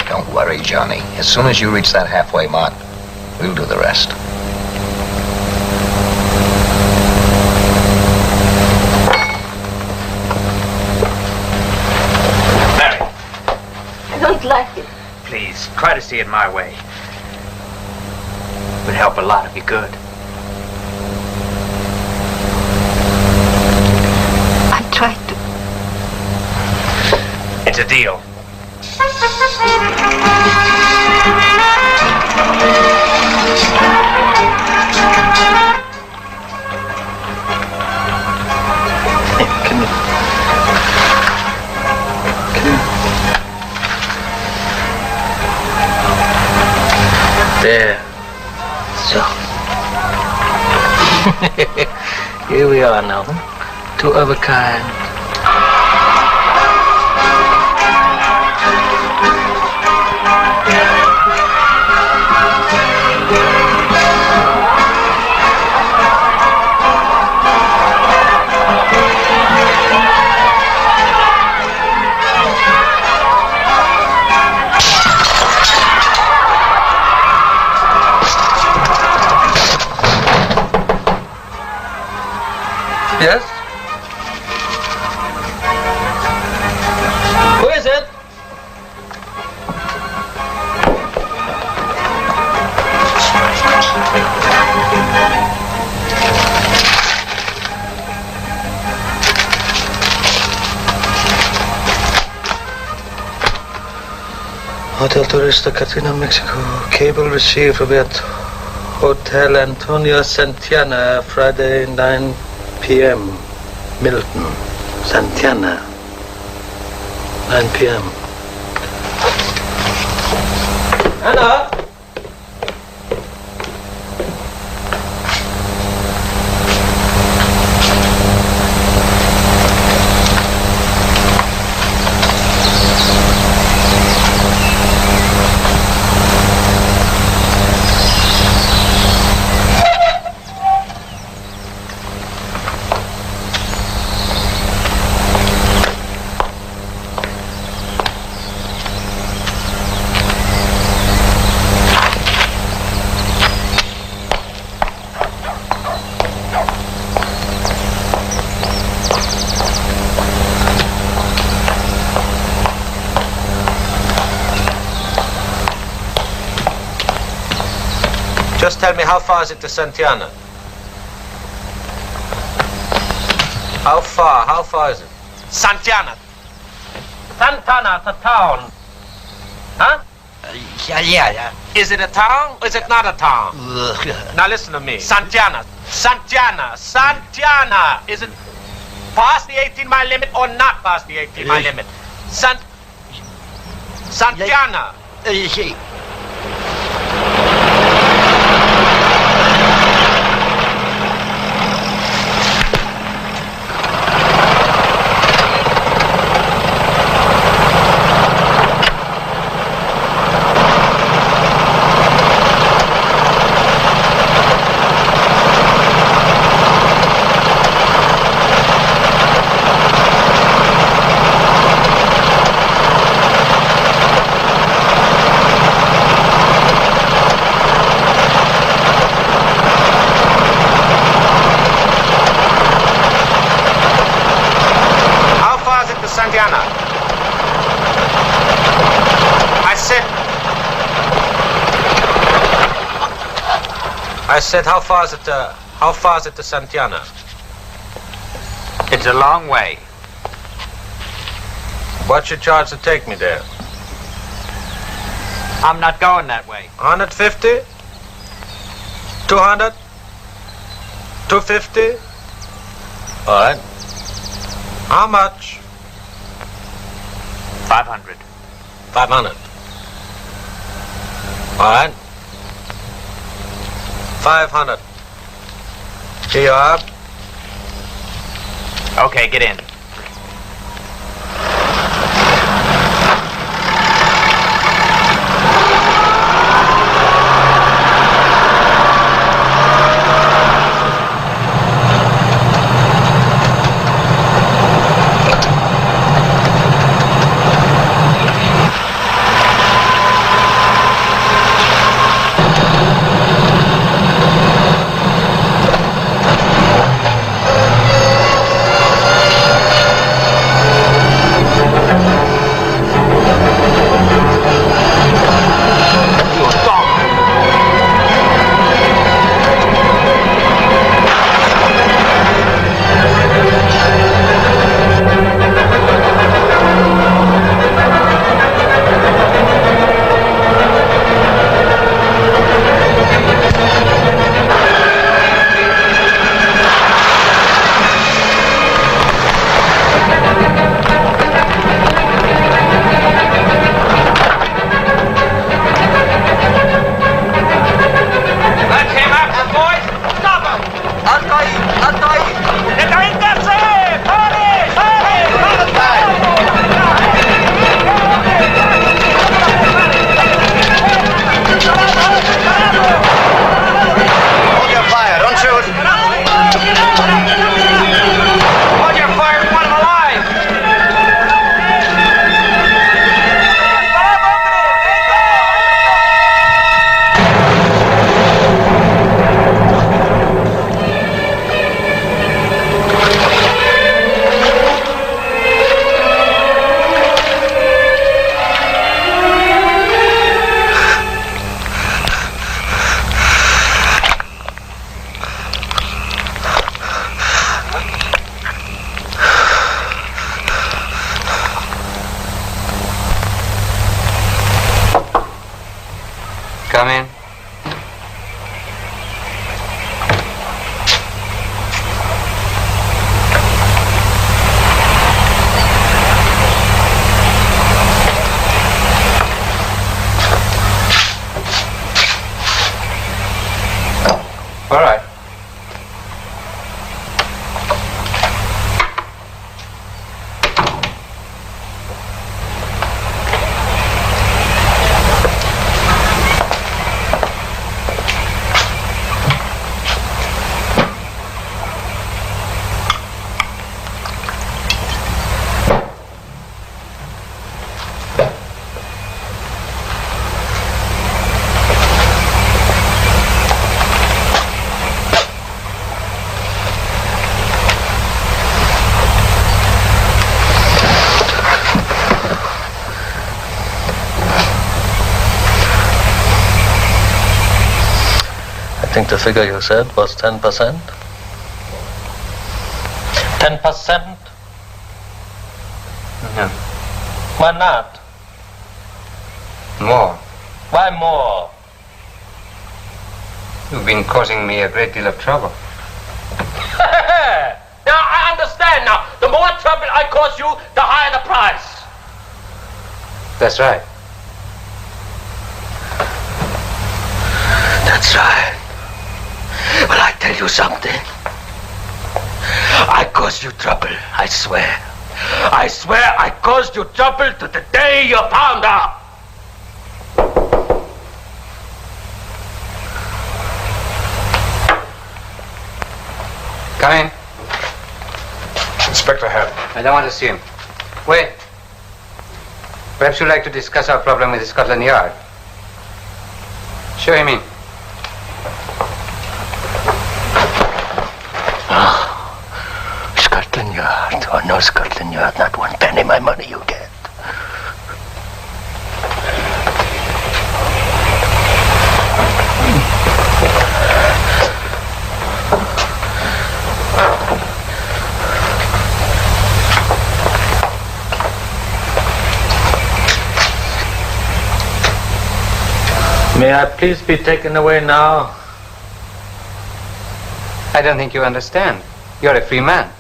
Don't worry, Johnny. As soon as you reach that halfway mark, we'll do the rest. Mary. I don't like it. Please, try to see it my way. It would help a lot if you could. I tried to. It's a deal. There. So. Here we are now. Two of a kind. Yes? Who is it? Hotel Turista, Katrina, Mexico. Cable received at Hotel Antonio Santana, Friday, 9 p.m. Milton, Santana, 9 p.m. Anna! Just tell me, how far is it to Santana? How far is it? Santana. Santana, the town. Huh? Yeah. Is it a town or is it not a town? Now listen to me. Santiana. Is it past the 18-mile limit or not past the 18-mile limit? Santiana. Santiana. I said, how far is it to Santiana? It's a long way. What's your charge to take me there? I'm not going that way. 150? 200? 250? All right. How much? 500. 500. All right. 500. Here you are. Okay, get in. Come in. All right. I think the figure you said was 10%. 10%? No. Why not? More. Why more? You've been causing me a great deal of trouble. Now, I understand now. The more trouble I cause you, the higher the price. That's right. That's right. Well, I tell you something. I caused you trouble, I swear. I swear I caused you trouble to the day you found out. Come in. Inspector Haddon. I don't want to see him. Wait. Perhaps you'd like to discuss our problem with Scotland Yard. Show him in. Scotland Yard. Oh, no, Scotland Yard. Not one penny my money you get. May I please be taken away now? I don't think you understand. You're a free man.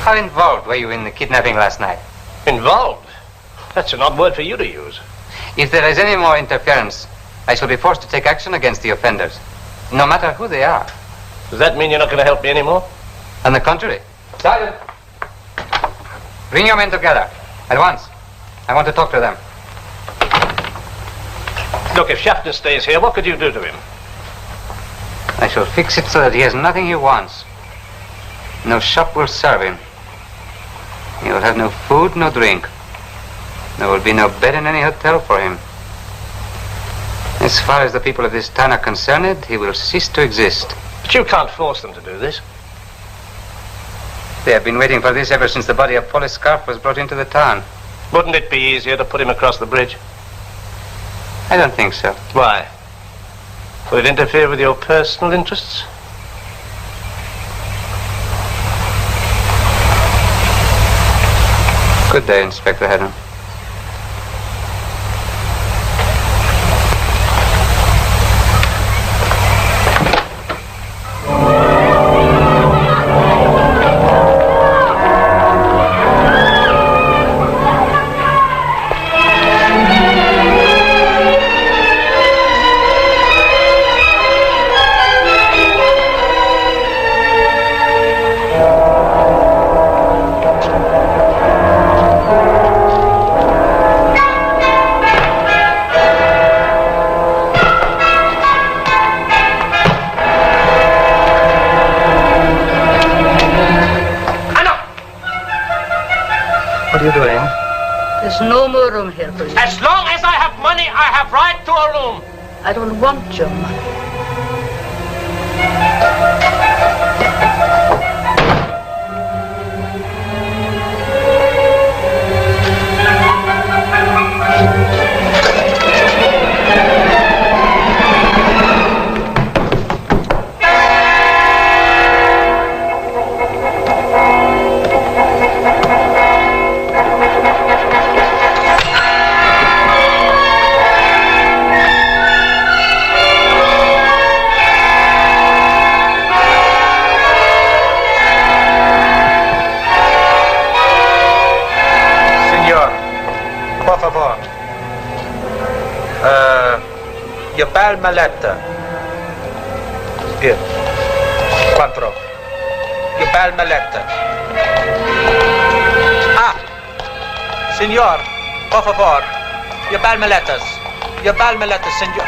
How involved were you in the kidnapping last night? Involved? That's an odd word for you to use. If there is any more interference, I shall be forced to take action against the offenders, no matter who they are. Does that mean you're not going to help me anymore? On the contrary. Sergeant! Bring your men together. At once. I want to talk to them. Look, if Schaffner stays here, what could you do to him? I shall fix it so that he has nothing he wants. No shop will serve him. He will have no food, no drink. There will be no bed in any hotel for him. As far as the people of this town are concerned, he will cease to exist. But you can't force them to do this. They have been waiting for this ever since the body of Paul Scarf was brought into the town. Wouldn't it be easier to put him across the bridge? I don't think so. Why? Would it interfere with your personal interests? Good day, Inspector Haddon. What are you doing? There's no more room here for you. As long as I have money, I have right to a room. I don't want your money. Your bel maletta. Here. Quattro. Your bel maletta. Ah! Signor, por favor. Your bel malettas. Your bel malettas, signor.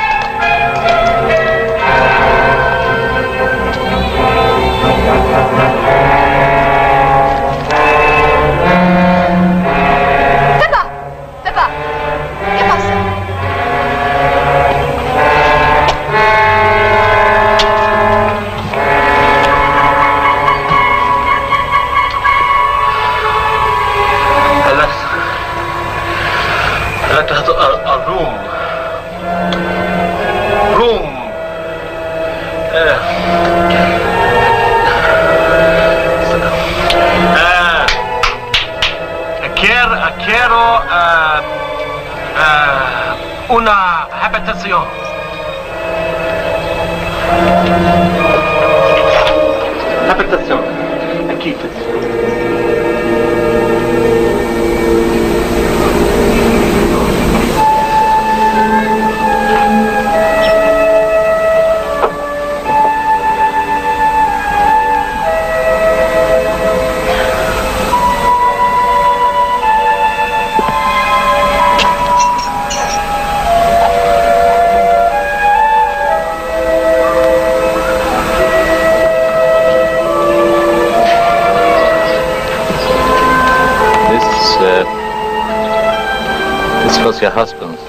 your husband's.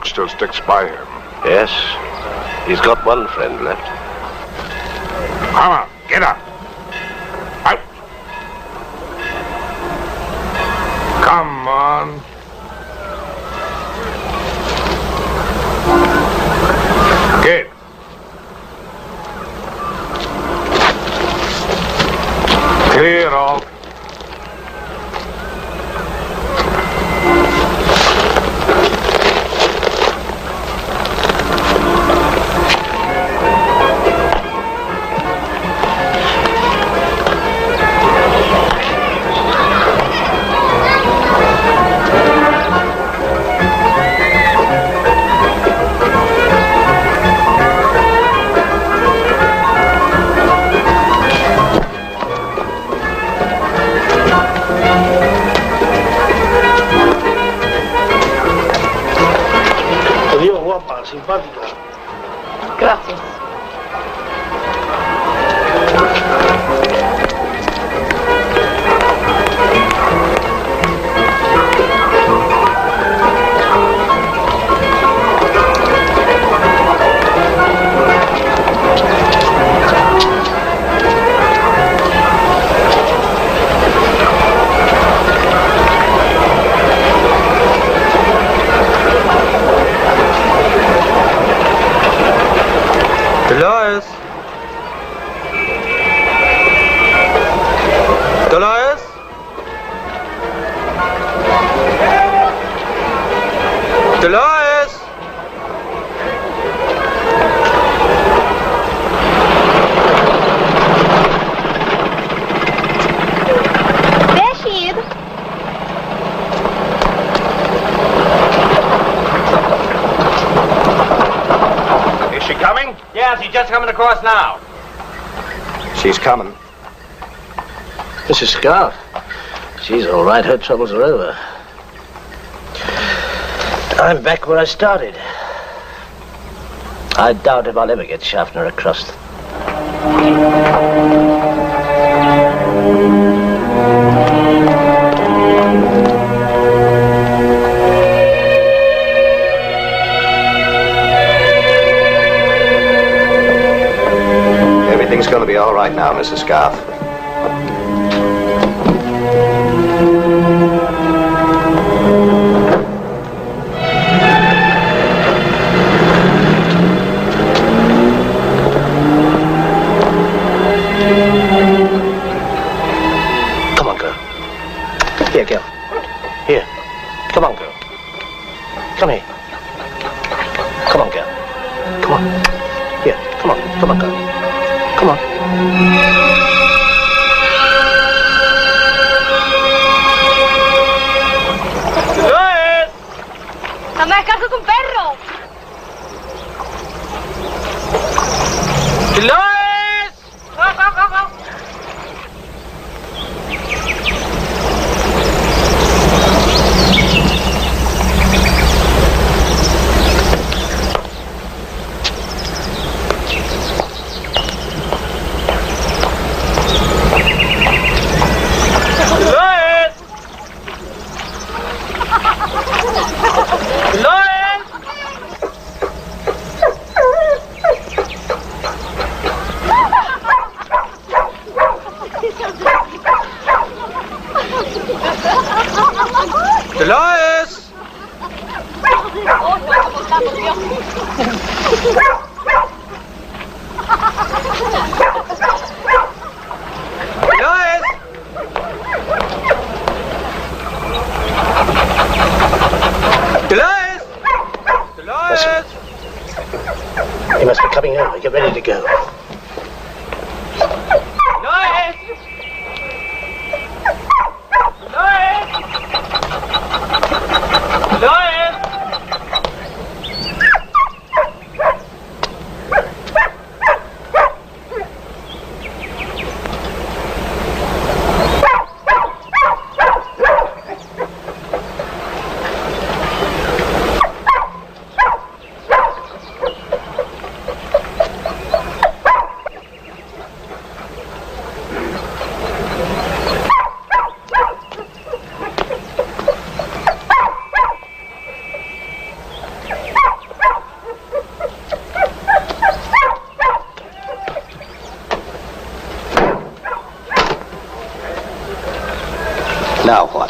Still sticks by him. Yes. He's got one friend left. Come on, get up. Out. Come on. Get. Clear all. Simpática. Gracias. Dolores? Dolores? Dolores? There she is. Is she coming? Yeah, she's just coming across now. She's coming. Mrs. Scarf. She's all right. Her troubles are over. I'm back where I started. I doubt if I'll ever get Schaffner across. Everything's going to be all right now, Mrs. Scarf. Come on, girl. Here, girl. Here. Come on, girl. Come here. Come on, girl. Come on. Here. Come on. Come on, girl. Come on. ¡Dolores! ¡Mamá, cargo con perro! ¡Dolores! Dolores! Dolores! Dolores! Dolores! He must be coming over. Get ready to go. Dolores! Dolores! Dolores! Now what?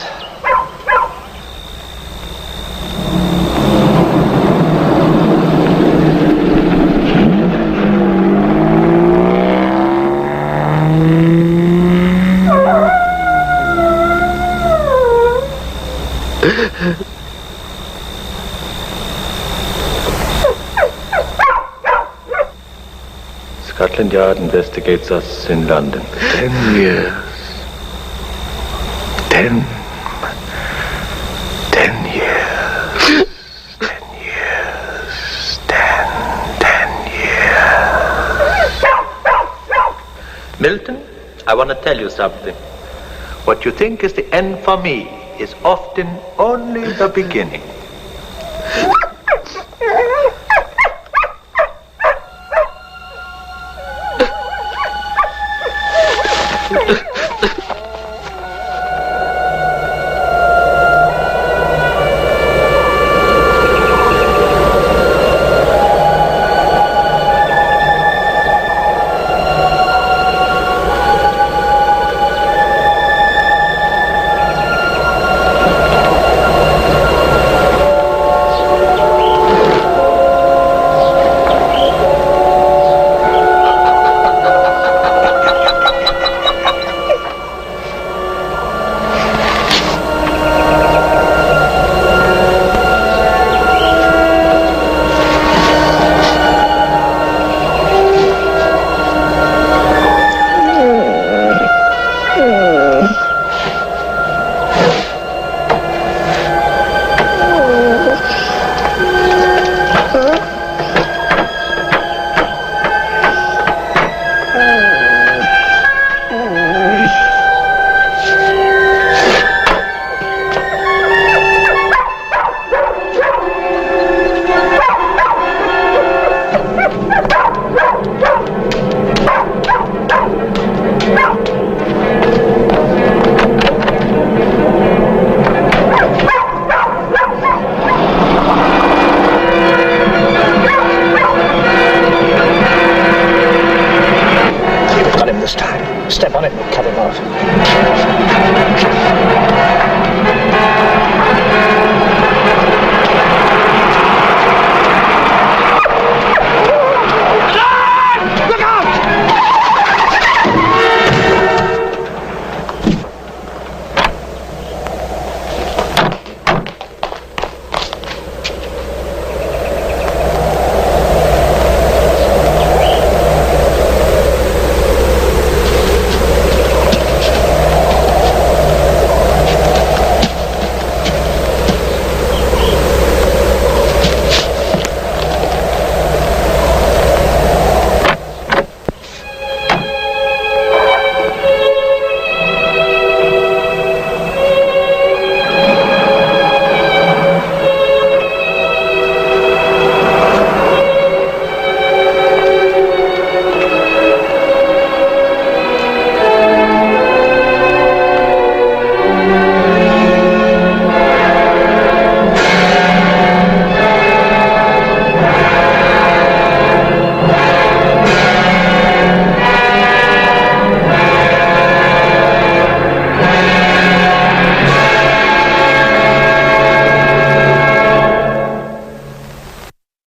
Scotland Yard investigates us in London. 10 years. 10 years. 10 years. 10 years. Milton, I want to tell you something. What you think is the end for me is often only the beginning.